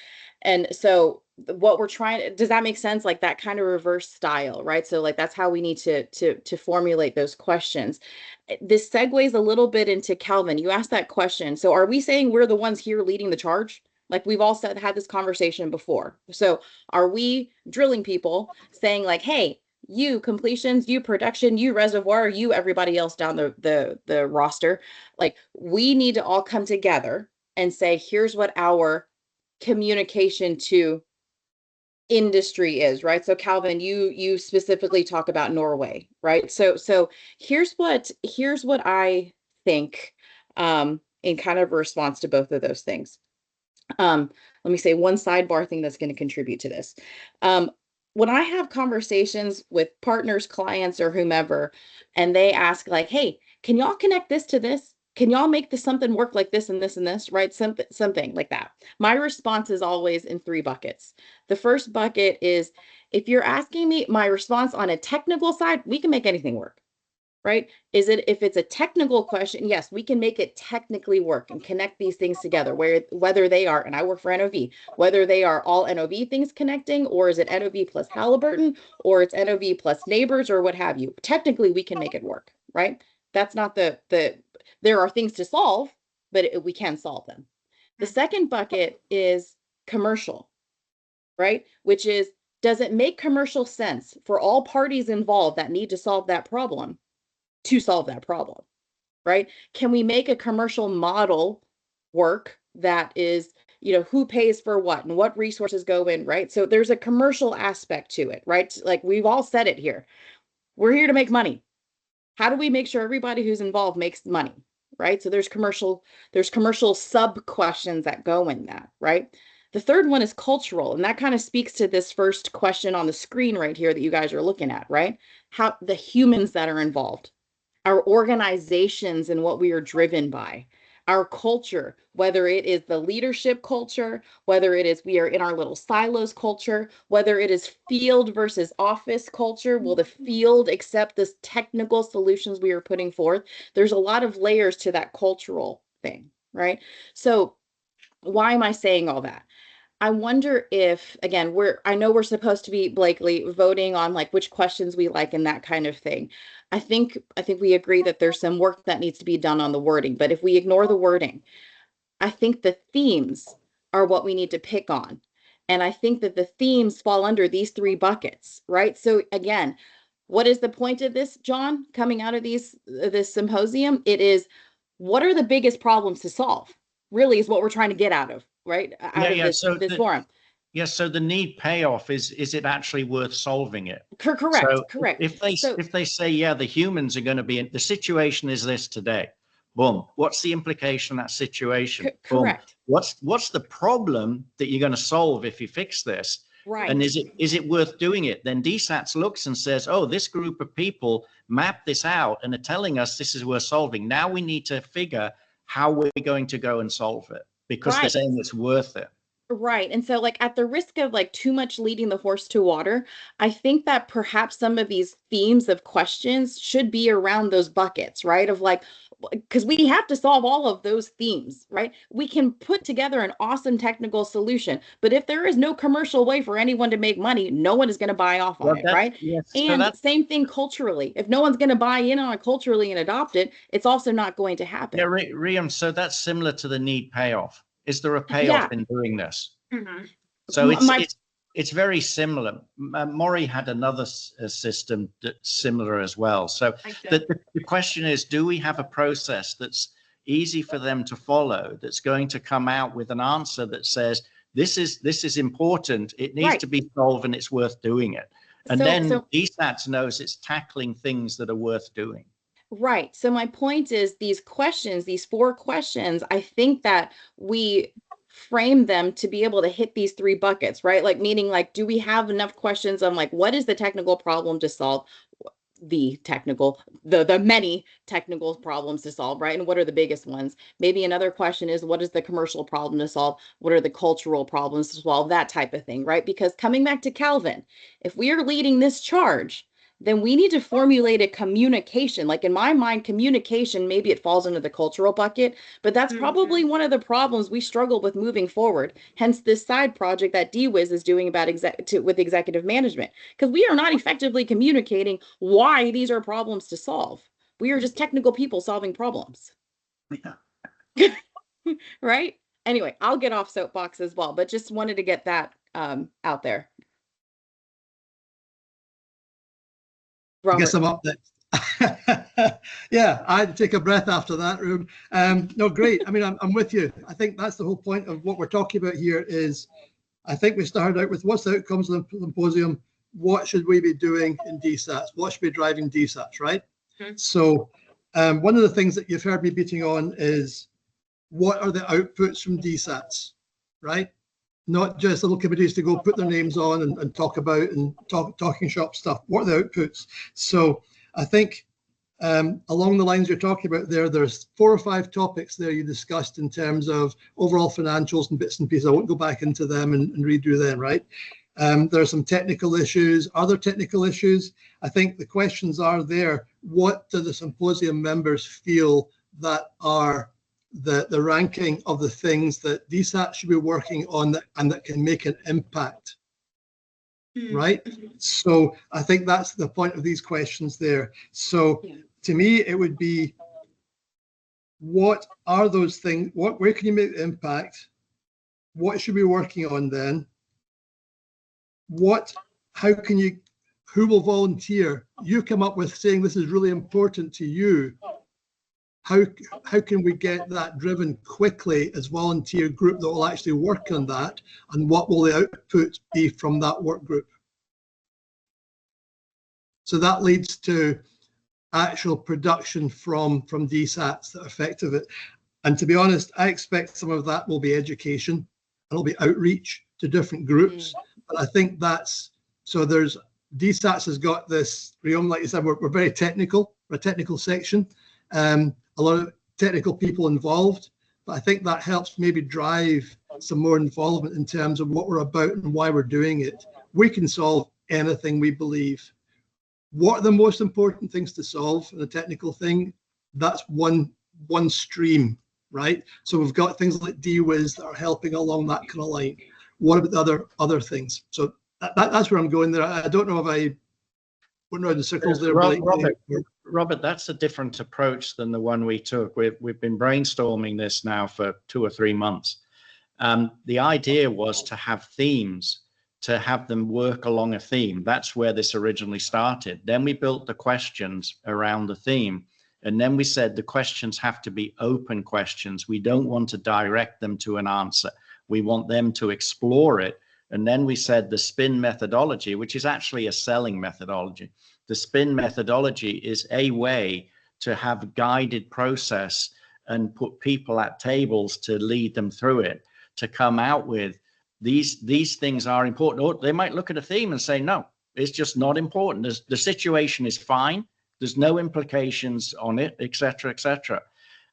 And so what we're trying, does that make sense? Like that kind of reverse style, right? So like that's how we need to formulate those questions. This segues a little bit into Calvin. You asked that question. So are we saying we're the ones here leading the charge? Like we've all had this conversation before. So are we drilling people saying like, hey, you completions, you production, you reservoir, you everybody else down the roster, like we need to all come together and say, here's what our communication to industry is, right? So Calvin, you specifically talk about Norway, right? So here's what I think in kind of response to both of those things. Let me say one sidebar thing that's going to contribute to this. When I have conversations with partners, clients, or whomever, and they ask like, hey, can y'all connect this to this? Can y'all make this something work like this and this and this, right? Something like that. My response is always in 3 buckets. The first bucket is, if you're asking me my response on a technical side, we can make anything work, right? If it's a technical question, yes, we can make it technically work and connect these things together, whether they are, and I work for NOV, whether they are all NOV things connecting, or is it NOV plus Halliburton, or it's NOV plus neighbors, or what have you. Technically, we can make it work, right? That's not there are things to solve, but we can solve them. The second bucket is commercial, right? Which is, does it make commercial sense for all parties involved that need to solve that problem to solve that problem, right? Can we make a commercial model work that is, who pays for what and what resources go in, right? So there's a commercial aspect to it, right? Like we've all said it here. We're here to make money. How do we make sure everybody who's involved makes money, right? So there's commercial sub questions that go in that, right? The third one is cultural, and that kind of speaks to this first question on the screen right here that you guys are looking at, right? How the humans that are involved, our organizations and what we are driven by, our culture, whether it is the leadership culture, whether it is we are in our little silos culture, whether it is field versus office culture, will the field accept this technical solutions we are putting forth? There's a lot of layers to that cultural thing, right? So why am I saying all that? I wonder if, again, I know we're supposed to be, Blakely, voting on like which questions we like and that kind of thing. I think we agree that there's some work that needs to be done on the wording, but if we ignore the wording, I think the themes are what we need to pick on. And I think that the themes fall under these 3 buckets, right? So again, what is the point of this, John, coming out of this symposium? It is, what are the biggest problems to solve? Really is what we're trying to get out of, right? This forum. Yes. So the need payoff is it actually worth solving it? Correct. So correct. If they say, yeah, the humans are going to be in the situation is this today. Boom. What's the implication of that situation? Correct. Boom. What's the problem that you're going to solve if you fix this? Right. And is it worth doing it? Then DSATS looks and says, oh, this group of people mapped this out and are telling us this is worth solving. Now we need to figure how we're going to go and solve it, because they're saying it's worth it. Right. And so like at the risk of like too much leading the horse to water, I think that perhaps some of these themes of questions should be around those buckets, right? Of like, because we have to solve all of those themes, right? We can put together an awesome technical solution, but if there is no commercial way for anyone to make money, no one is going to buy off on it, right? Yes, and same thing culturally. If no one's going to buy in on it culturally and adopt it, it's also not going to happen. Yeah, Riam, so that's similar to the need payoff. Is there a payoff in doing this? Mm-hmm. So it's very similar. Maury had another system that's similar as well. So the question is, do we have a process that's easy for them to follow, that's going to come out with an answer that says, this is important, it needs to be solved, and it's worth doing it. And then DSATS knows it's tackling things that are worth doing. Right. So my point is these questions, these 4 questions, I think that we frame them to be able to hit these 3 buckets, right? Like meaning like, do we have enough questions on like, what is the technical problem to solve? The many technical problems to solve, right? And what are the biggest ones? Maybe another question is, what is the commercial problem to solve? What are the cultural problems to solve? That type of thing, right? Because coming back to Calvin, if we are leading this charge, then we need to formulate a communication. Like in my mind, communication, maybe it falls into the cultural bucket, but that's probably one of the problems we struggle with moving forward. Hence this side project that DWIS is doing about with executive management, because we are not effectively communicating why these are problems to solve. We are just technical people solving problems. Yeah. Right? Anyway, I'll get off soapbox as well, but just wanted to get that out there. Robert. I guess I'm up next. Yeah, I had to take a breath after that, Room. No, great. I mean, I'm with you. I think that's the whole point of what we're talking about here is, I think we started out with what's the outcomes of the symposium, what should we be doing in DSATS, what should be driving DSATS, right? Mm-hmm. So one of the things that you've heard me beating on is, what are the outputs from DSATS, right? Not just little committees to go put their names on and talk about and talking shop stuff. What are the outputs? So I think along the lines you're talking about there's 4 or 5 topics there you discussed in terms of overall financials and bits and pieces. I won't go back into them and redo them, right? There are some technical issues, other technical issues. I think the questions are there. What do the symposium members feel that are the ranking of the things that DSATS should be working on and that can make an impact? Right? So I think that's the point of these questions there. So to me, it would be, what are those things? Where can you make the impact? What should we be working on then? Who will volunteer? You come up with saying this is really important to you. How can we get that driven quickly as volunteer group that will actually work on that, and what will the output be from that work group? So that leads to actual production from DSATS that are effective it. And to be honest, I expect some of that will be education and it'll be outreach to different groups. But I think so there's DSATS has got this, like you said, we're very technical, we're a technical section. A lot of technical people involved, but I think that helps maybe drive some more involvement in terms of what we're about and why we're doing it. We can solve anything we believe. What are the most important things to solve in a technical thing? That's one stream, right? So we've got things like DWIS that are helping along that kind of line. What about the other things? So that's where I'm going there. I don't know if I went around the circles there. Robert, that's a different approach than the one we took. We've been brainstorming this now for 2 or 3 months. The idea was to have themes, to have them work along a theme. That's where this originally started. Then we built the questions around the theme. And then we said the questions have to be open questions. We don't want to direct them to an answer. We want them to explore it. And then we said the SPIN methodology, which is actually a selling methodology. The SPIN methodology is a way to have a guided process and put people at tables to lead them through it, to come out with these things are important. Or they might look at a theme and say, no, it's just not important. The situation is fine. There's no implications on it, et cetera, et cetera.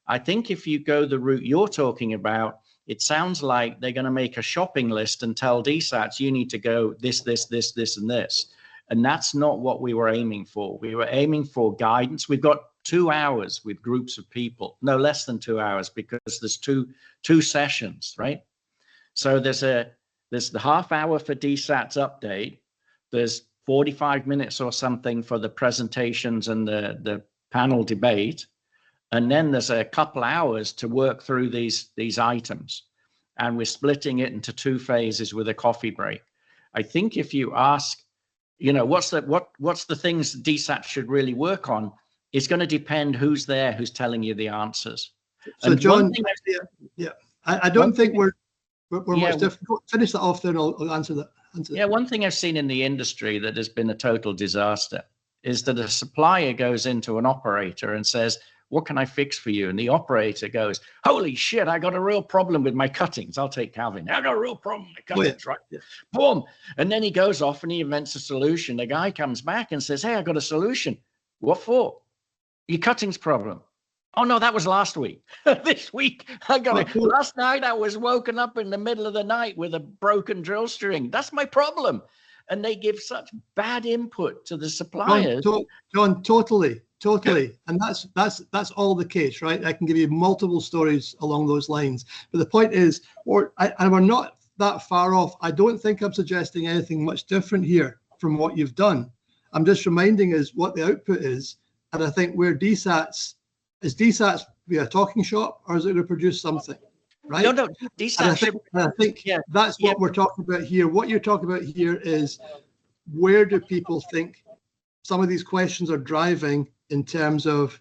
I think if you go the route you're talking about, it sounds like they're going to make a shopping list and tell DSATS, you need to go this, this, this, this, and this. And that's not what we were aiming for. We were aiming for guidance. We've got 2 hours with groups of people, no less than 2 hours, because there's two sessions, right? So there's the half hour for DSATS update. There's 45 minutes or something for the presentations and the panel debate. And then there's a couple hours to work through these items. And we're splitting it into 2 phases with a coffee break. I think if you ask, what's the things DSATS should really work on, it's going to depend who's there, who's telling you the answers. So John, I don't think we're much different. Finish that off there and I'll answer that. One thing I've seen in the industry that has been a total disaster is that a supplier goes into an operator and says, what can I fix for you? And the operator goes, holy shit, I got a real problem with my cuttings. I'll take Calvin. I got a real problem with my cuttings, right? Yeah. Boom. And then he goes off and he invents a solution. The guy comes back and says, hey, I got a solution. What for? Your cuttings problem. Oh, no, that was last week. This week, last night I was woken up in the middle of the night with a broken drill string. That's my problem. And they give such bad input to the suppliers. John, totally. And that's all the case, right? I can give you multiple stories along those lines. But the point is, and we're not that far off. I don't think I'm suggesting anything much different here from what you've done. I'm just reminding us what the output is. And I think where DSATS, is DSATS be a talking shop, or is it going to produce something? Right? No, DSATS. I think that's what we're talking about here. What you're talking about here is, where do people think some of these questions are driving in terms of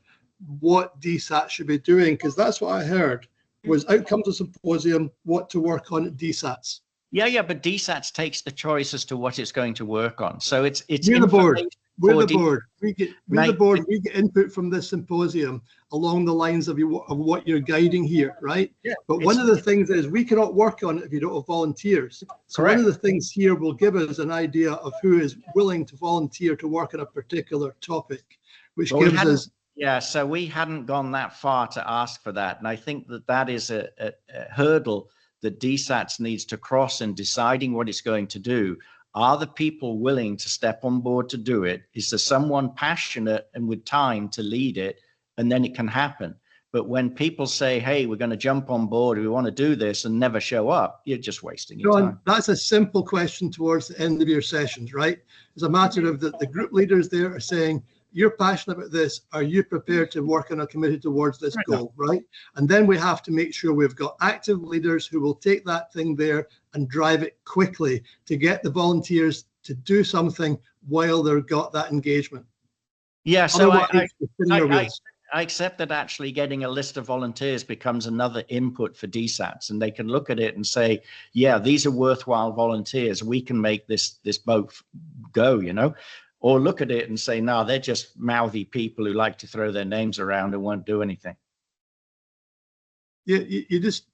what DSATS should be doing? Because that's what I heard was outcomes of symposium, what to work on at DSATS. Yeah, but DSATS takes the choice as to what it's going to work on. So it's we're the board. We're the board. We get input from this symposium along the lines of what you're guiding here, right? Yeah, but one of the things is we cannot work on it if you don't have volunteers. So one of the things here will give us an idea of who is willing to volunteer to work on a particular topic, which gives us Yeah, so we hadn't gone that far to ask for that. And I think that that is a hurdle that DSATS needs to cross in deciding what it's going to do. Are the people willing to step on board to do it? Is there someone passionate and with time to lead it? And then it can happen. But when people say, hey, we're going to jump on board, we want to do this, and never show up, you're just wasting your time. That's a simple question towards the end of your sessions, right? It's a matter of the group leaders there are saying, you're passionate about this. Are you prepared to work on a committee towards this goal, right? And then we have to make sure we've got active leaders who will take that thing there and drive it quickly to get the volunteers to do something while they've got that engagement. Yeah, so I accept that actually getting a list of volunteers becomes another input for DSATS, and they can look at it and say, yeah, these are worthwhile volunteers. We can make this boat go, you know? Or look at it and say, no, they're just mouthy people who like to throw their names around and won't do anything. You just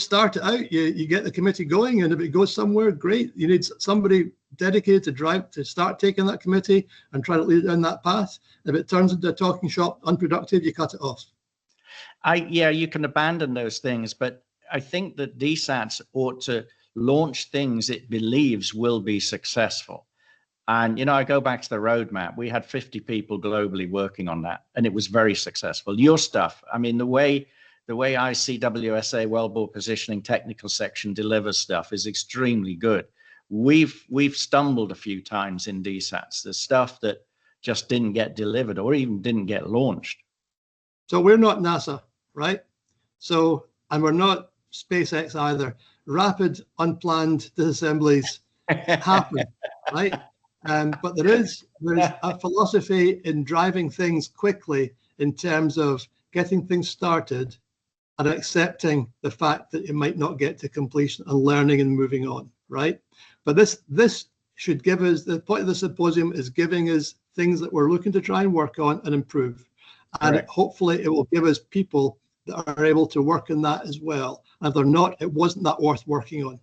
start it out. You get the committee going, and if it goes somewhere, great. You need somebody dedicated to start taking that committee and try to lead it down that path. If it turns into a talking shop, unproductive, you cut it off. Yeah, you can abandon those things, but I think that DSATS ought to launch things it believes will be successful. And, you know, I go back to the roadmap. We had 50 people globally working on that, and it was very successful. Your stuff, I mean, the way I see WSA wellbore positioning technical section delivers stuff is extremely good. We've stumbled a few times in DSATS. There's stuff that just didn't get delivered or even didn't get launched. So we're not NASA, right? So, and we're not SpaceX either. Rapid, unplanned disassemblies happen, right? But there's a philosophy in driving things quickly in terms of getting things started and accepting the fact that it might not get to completion and learning and moving on, right? But this should give us, the point of the symposium is giving us things that we're looking to try and work on and improve. And hopefully it will give us people that are able to work on that as well. And if they're not, it wasn't that worth working on.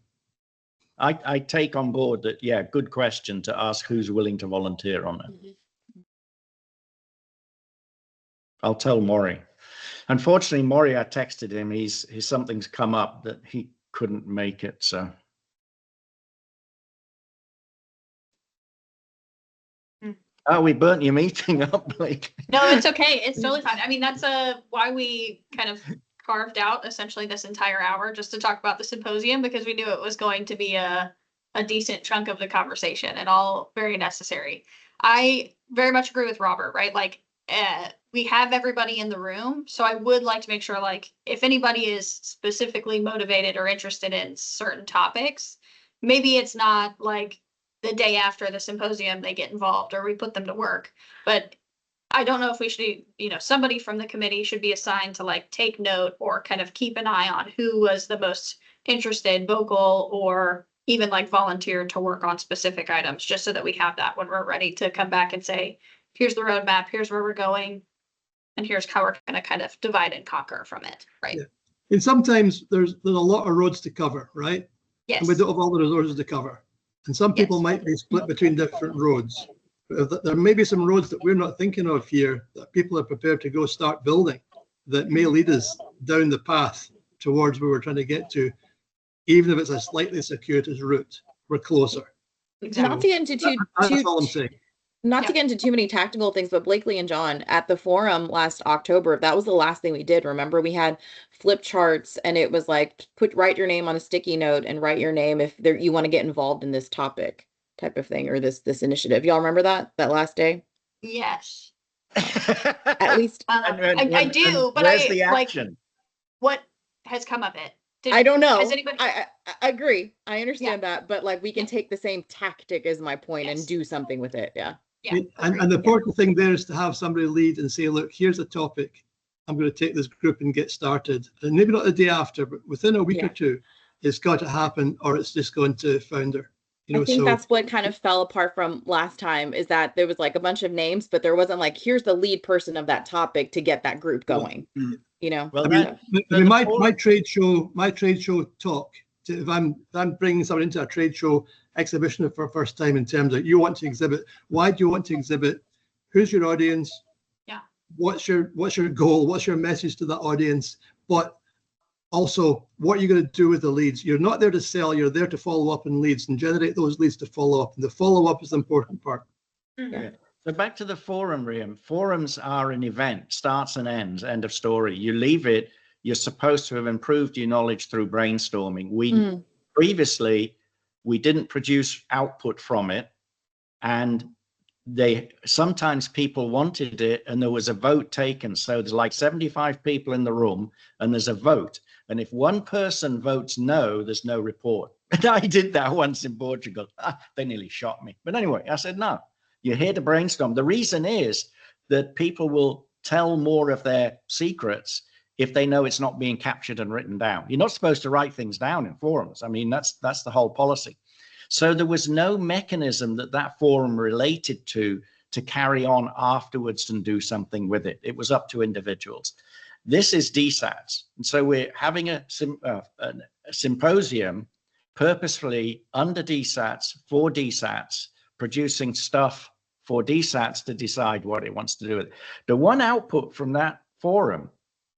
I take on board that, yeah, good question to ask who's willing to volunteer on it. I'll tell Maury. Unfortunately, Maury, I texted him, something's come up that he couldn't make it, so. Oh, we burnt your meeting up, Blake. No, it's okay. It's totally fine. I mean, that's why we kind of carved out essentially this entire hour just to talk about the symposium, because we knew it was going to be a decent chunk of the conversation and all very necessary. I very much agree with Robert, right? Like, we have everybody in the room, so I would like to make sure, like, if anybody is specifically motivated or interested in certain topics, maybe it's not like the day after the symposium they get involved or we put them to work. But I don't know if we should, you know, somebody from the committee should be assigned to like take note or kind of keep an eye on who was the most interested, vocal, or even like volunteered to work on specific items, just so that we have that when we're ready to come back and say, here's the roadmap, here's where we're going, and here's how we're going to kind of divide and conquer from it, right? Yeah. And sometimes there's a lot of roads to cover, right? Yes. And we don't have all the resources to cover. And some people might be split between different roads. There may be some roads that we're not thinking of here that people are prepared to go start building that may lead us down the path towards where we're trying to get to, even if it's a slightly circuitous route. We're closer. Exactly. Not to get into that's all I'm saying. Not to get into too many tactical things, but Blakely and John at the forum last October, that was the last thing we did. Remember, we had flip charts and it was like, write your name on a sticky note and write your name if you want to get involved in this topic type of thing, or this initiative. Y'all remember that last day? Yes. At least I do, but where's the action? Like, what has come of it? I don't know. Has anybody? I agree. I understand that, but like we can take the same tactic as my point and do something with it. Yeah. Yeah. And the important thing there is to have somebody lead and say, look, here's a topic. I'm going to take this group and get started. And maybe not the day after, but within a week or two, it's got to happen, or it's just going to founder. You know, I think that's what kind of fell apart from last time, is that there was like a bunch of names, but there wasn't like, here's the lead person of that topic to get that group going. You know, well, I mean, my trade show talk. If I'm bringing someone into a trade show exhibition for the first time, in terms of you want to exhibit, why do you want to exhibit? Who's your audience? Yeah. what's your goal, what's your message to the audience, but also what are you going to do with the leads? You're not there to sell, you're there to follow up on leads and generate those leads to follow up. And the follow up is the important part. Yeah. So back to the forum, Riam. Forums are an event, starts and ends, end of story. You leave it, you're supposed to have improved your knowledge through brainstorming. Previously, we didn't produce output from it, and sometimes people wanted it and there was a vote taken. So there's like 75 people in the room and there's a vote. And if one person votes no, there's no report. And I did that once in Portugal. They nearly shot me. But anyway, I said, no, you're here to brainstorm. The reason is that people will tell more of their secrets if they know it's not being captured and written down. You're not supposed to write things down in forums. I mean, that's the whole policy. So there was no mechanism that forum related to carry on afterwards and do something with it. It was up to individuals. This is DSATS. And so we're having a symposium purposefully under DSATS for DSATS, producing stuff for DSATS to decide what it wants to do with it. The one output from that forum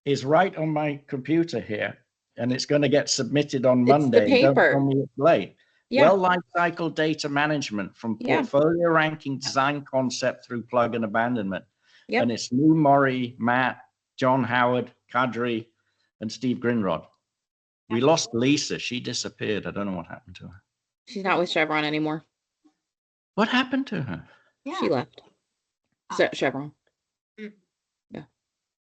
is right on my computer here, and it's going to get submitted on Monday. It's the paper. Don't tell me it's late. Yeah. Well, life cycle data management from portfolio ranking, design concept through plug and abandonment. Yep. And it's Lou Murray, Matt, John Howard, Kadri, and Steve Grinrod. We lost Lisa. She disappeared. I don't know what happened to her. She's not with Chevron anymore. What happened to her? Yeah. She left. Chevron.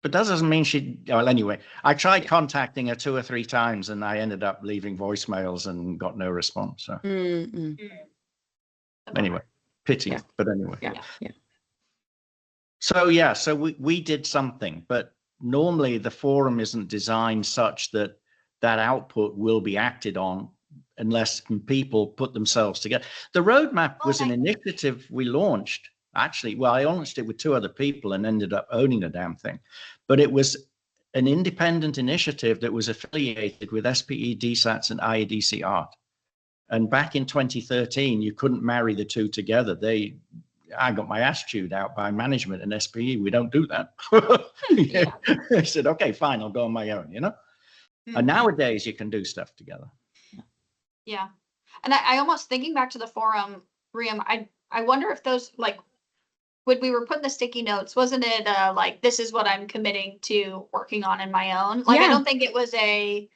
But that doesn't mean well, anyway, I tried contacting her 2 or 3 times and I ended up leaving voicemails and got no response. So anyway, pity, but anyway. Yeah. So we did something, but normally the forum isn't designed such that output will be acted on unless people put themselves together. The roadmap was an initiative we launched. Actually, well, I launched it with 2 other people and ended up owning the damn thing. But it was an independent initiative that was affiliated with SPE, DSATS, and IADC Art. And back in 2013, you couldn't marry the 2 together. I got my ass chewed out by management and SPE. We don't do that. I said, okay, fine, I'll go on my own, And nowadays you can do stuff together. Yeah. And I almost thinking back to the forum, Riam, I wonder if those, like, when we were putting the sticky notes, wasn't it like, this is what I'm committing to working on in my own? Like, I don't think it was a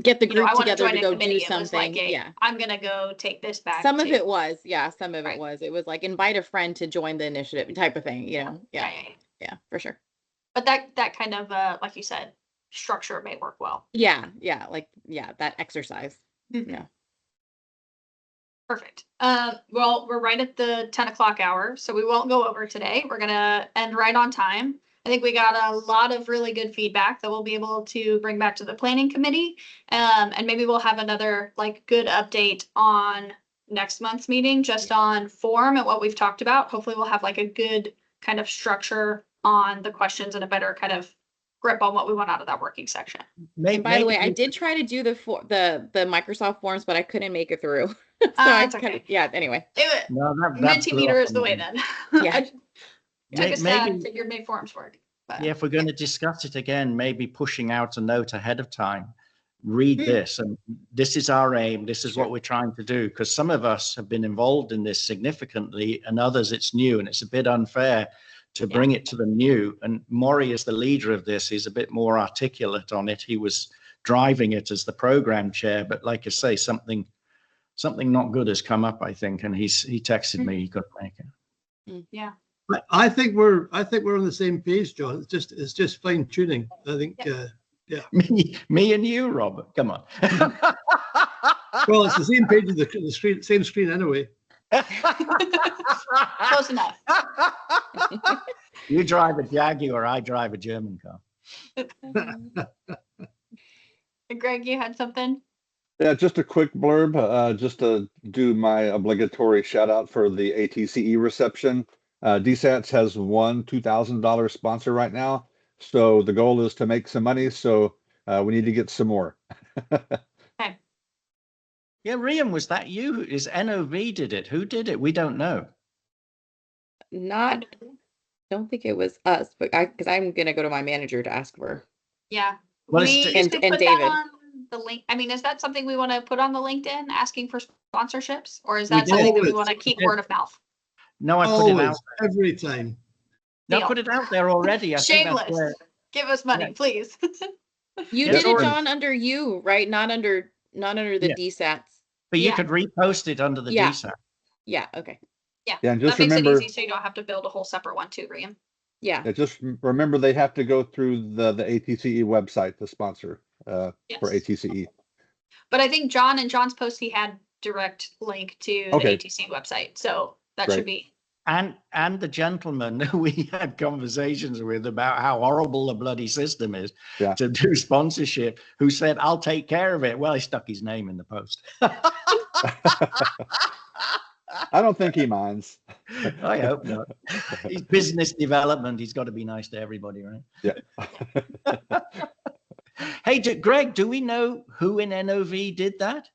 get the group together to go committee. do something. Like I'm gonna go take this back. Some of it was, some of it was. It was like invite a friend to join the initiative type of thing, Yeah, for sure. But that kind of like you said, structure may work well. That exercise. Yeah. Perfect. Well, we're right at the 10 o'clock hour, so we won't go over today. We're gonna end right on time. I think we got a lot of really good feedback that we'll be able to bring back to the planning committee. And maybe we'll have another good update on next month's meeting, just on form and what we've talked about. Hopefully we'll have a good kind of structure on the questions and a better kind of grip on what we want out of that working section. And by the way, I did try to do the Microsoft forms, but I couldn't make it through. So it's okay. Anyway. Mentimeter is the way then. Yeah. Took a stab and figured make forms work. But, if we're going to discuss it again, maybe pushing out a note ahead of time, read this, and this is our aim, this is what we're trying to do, because some of us have been involved in this significantly and others it's new, and it's a bit unfair to bring it to them new. And Maury is the leader of this. He's a bit more articulate on it. He was driving it as the program chair, but like I say, something not good has come up, I think, and he texted me he couldn't make it. Yeah. I think we're on the same page, John. It's just fine tuning. I think me and you, Robert. Come on. Well, it's the same page of the screen, same screen anyway. Close enough. You drive a Jaguar, I drive a German car. Greg, you had something? Yeah, just a quick blurb, just to do my obligatory shout out for the ATCE reception. DSATS has one $2,000 sponsor right now. So the goal is to make some money. So we need to get some more. Okay. Yeah, Riam, was that you? Is NOV did it? Who did it? We don't know. Not don't think it was us, but because I'm gonna go to my manager to ask for. Yeah. Well, We it's- should and put David. that on the link. I mean, is that something we want to put on the LinkedIn asking for sponsorships, or is We that something that we did. want to keep We did. word of mouth? No, I put it out. Always, every time. No, Deal. put it out there already. I think that's Shameless. where. Give us money, Yeah. please. You Yeah, did it, sorry. John, under you, right? Not under the Yeah. DSATs. But you Yeah. could repost it under the Yeah. DSAT. Yeah. Okay. Yeah. Yeah, and just that makes remember, it easy so you don't have to build a whole separate one too, Rian. Yeah. just remember they have to go through the ATCE website to sponsor for Yes. ATCE. But I think John and John's post, he had direct link to Okay. the ATC website. So that Great. should be. And the gentleman who we had conversations with about how horrible the bloody system is Yeah. to do sponsorship, who said, I'll take care of it. Well, he stuck his name in the post. I don't think he minds. I hope not. He's business development. He's got to be nice to everybody, right? Yeah. Hey, Greg, do we know who in NOV did that?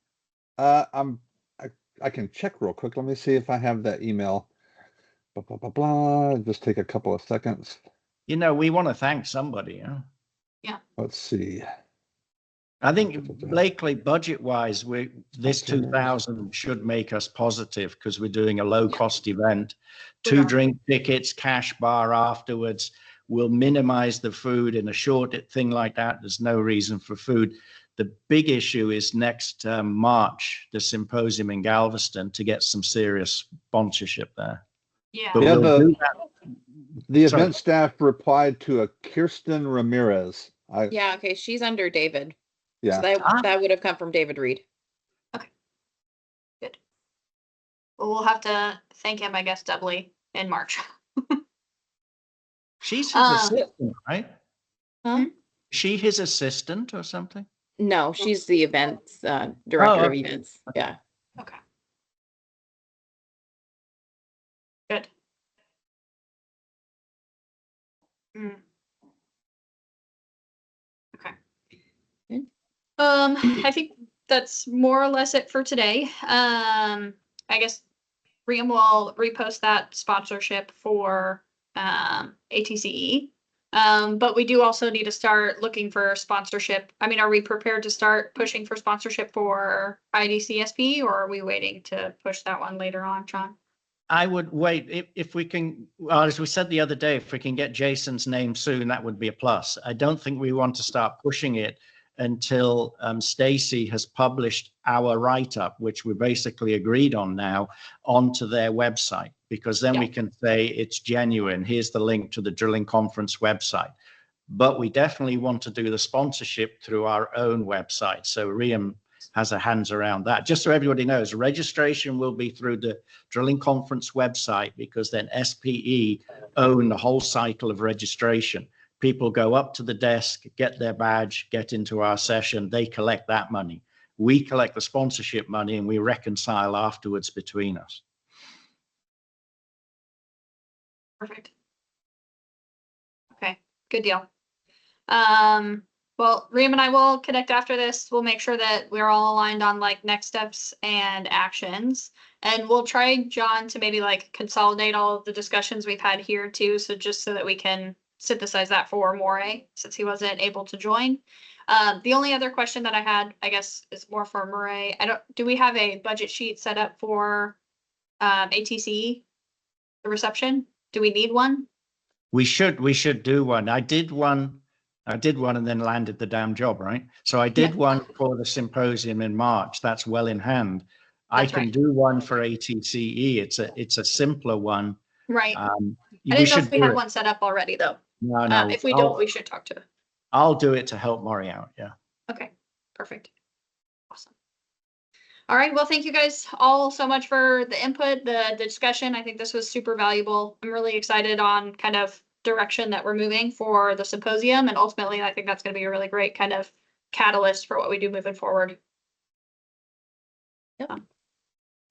I can check real quick. Let me see if I have that email. Blah, blah, blah, blah. Just take a couple of seconds. You know, we want to thank somebody. Huh? Let's see. I think Blakely, budget-wise, this Okay. 2,000 should make us positive because we're doing a low-cost event. We 2 are. drink tickets, cash bar afterwards. We'll minimize the food in a short thing like that. There's no reason for food. The big issue is next March, the symposium in Galveston, to get some serious sponsorship there. Yeah. But Yeah, we'll do that. The Sorry. event staff replied to a Kirsten Ramirez. Yeah. Okay. She's under David. Yeah. So that would have come from David Reed. Good. Well, we'll have to thank him, I guess, doubly in March. She's his assistant, right? Huh? She his assistant or something? No, she's the events director of okay. events. Yeah. Okay. Good. Mm. Okay. Good. I think that's more or less it for today. I guess Riam will repost that sponsorship for ATCE. But we do also need to start looking for sponsorship. I mean, are we prepared to start pushing for sponsorship for IDCSP, or are we waiting to push that one later on, John? I would wait if we can, well, as we said the other day, if we can get Jason's name soon, that would be a plus. I don't think we want to start pushing it until Stacy has published our write-up, which we basically agreed on now, onto their website, because then we can say it's genuine. Here's the link to the drilling conference website. But we definitely want to do the sponsorship through our own website. So Riam has her hands around that. Just so everybody knows, registration will be through the drilling conference website, because then SPE own the whole cycle of registration. People go up to the desk, get their badge, get into our session. They collect that money. We collect the sponsorship money and we reconcile afterwards between us. Perfect. Okay, good deal. Well, Riam and I will connect after this. We'll make sure that we're all aligned on like next steps and actions. And we'll try, John, to maybe like consolidate all of the discussions we've had here too. So just so that we can synthesize that for Moray, since he wasn't able to join. The only other question that I had, I guess, is more for Moray. Do we have a budget sheet set up for ATC, the reception? Do we need one? We should do one. I did one and then landed the damn job, right? So I did one for the symposium in March. That's well in hand. That's I can right. do one for ATCE. It's a simpler one. Right. I We didn't know should if we do had it. one set up already, though. No, If we don't, we should talk to. I'll do it to help Maury out. Yeah. Okay, perfect. Awesome. All right. Well, thank you guys all so much for the input, the discussion. I think this was super valuable. I'm really excited on kind of direction that we're moving for the symposium. And ultimately, I think that's going to be a really great kind of catalyst for what we do moving forward. Yep.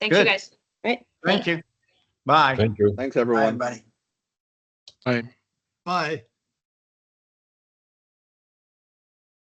Thanks, you Good. guys. Right. Thank you. Bye. Thank you. Thanks, Bye, everyone. everybody. Bye. Bye.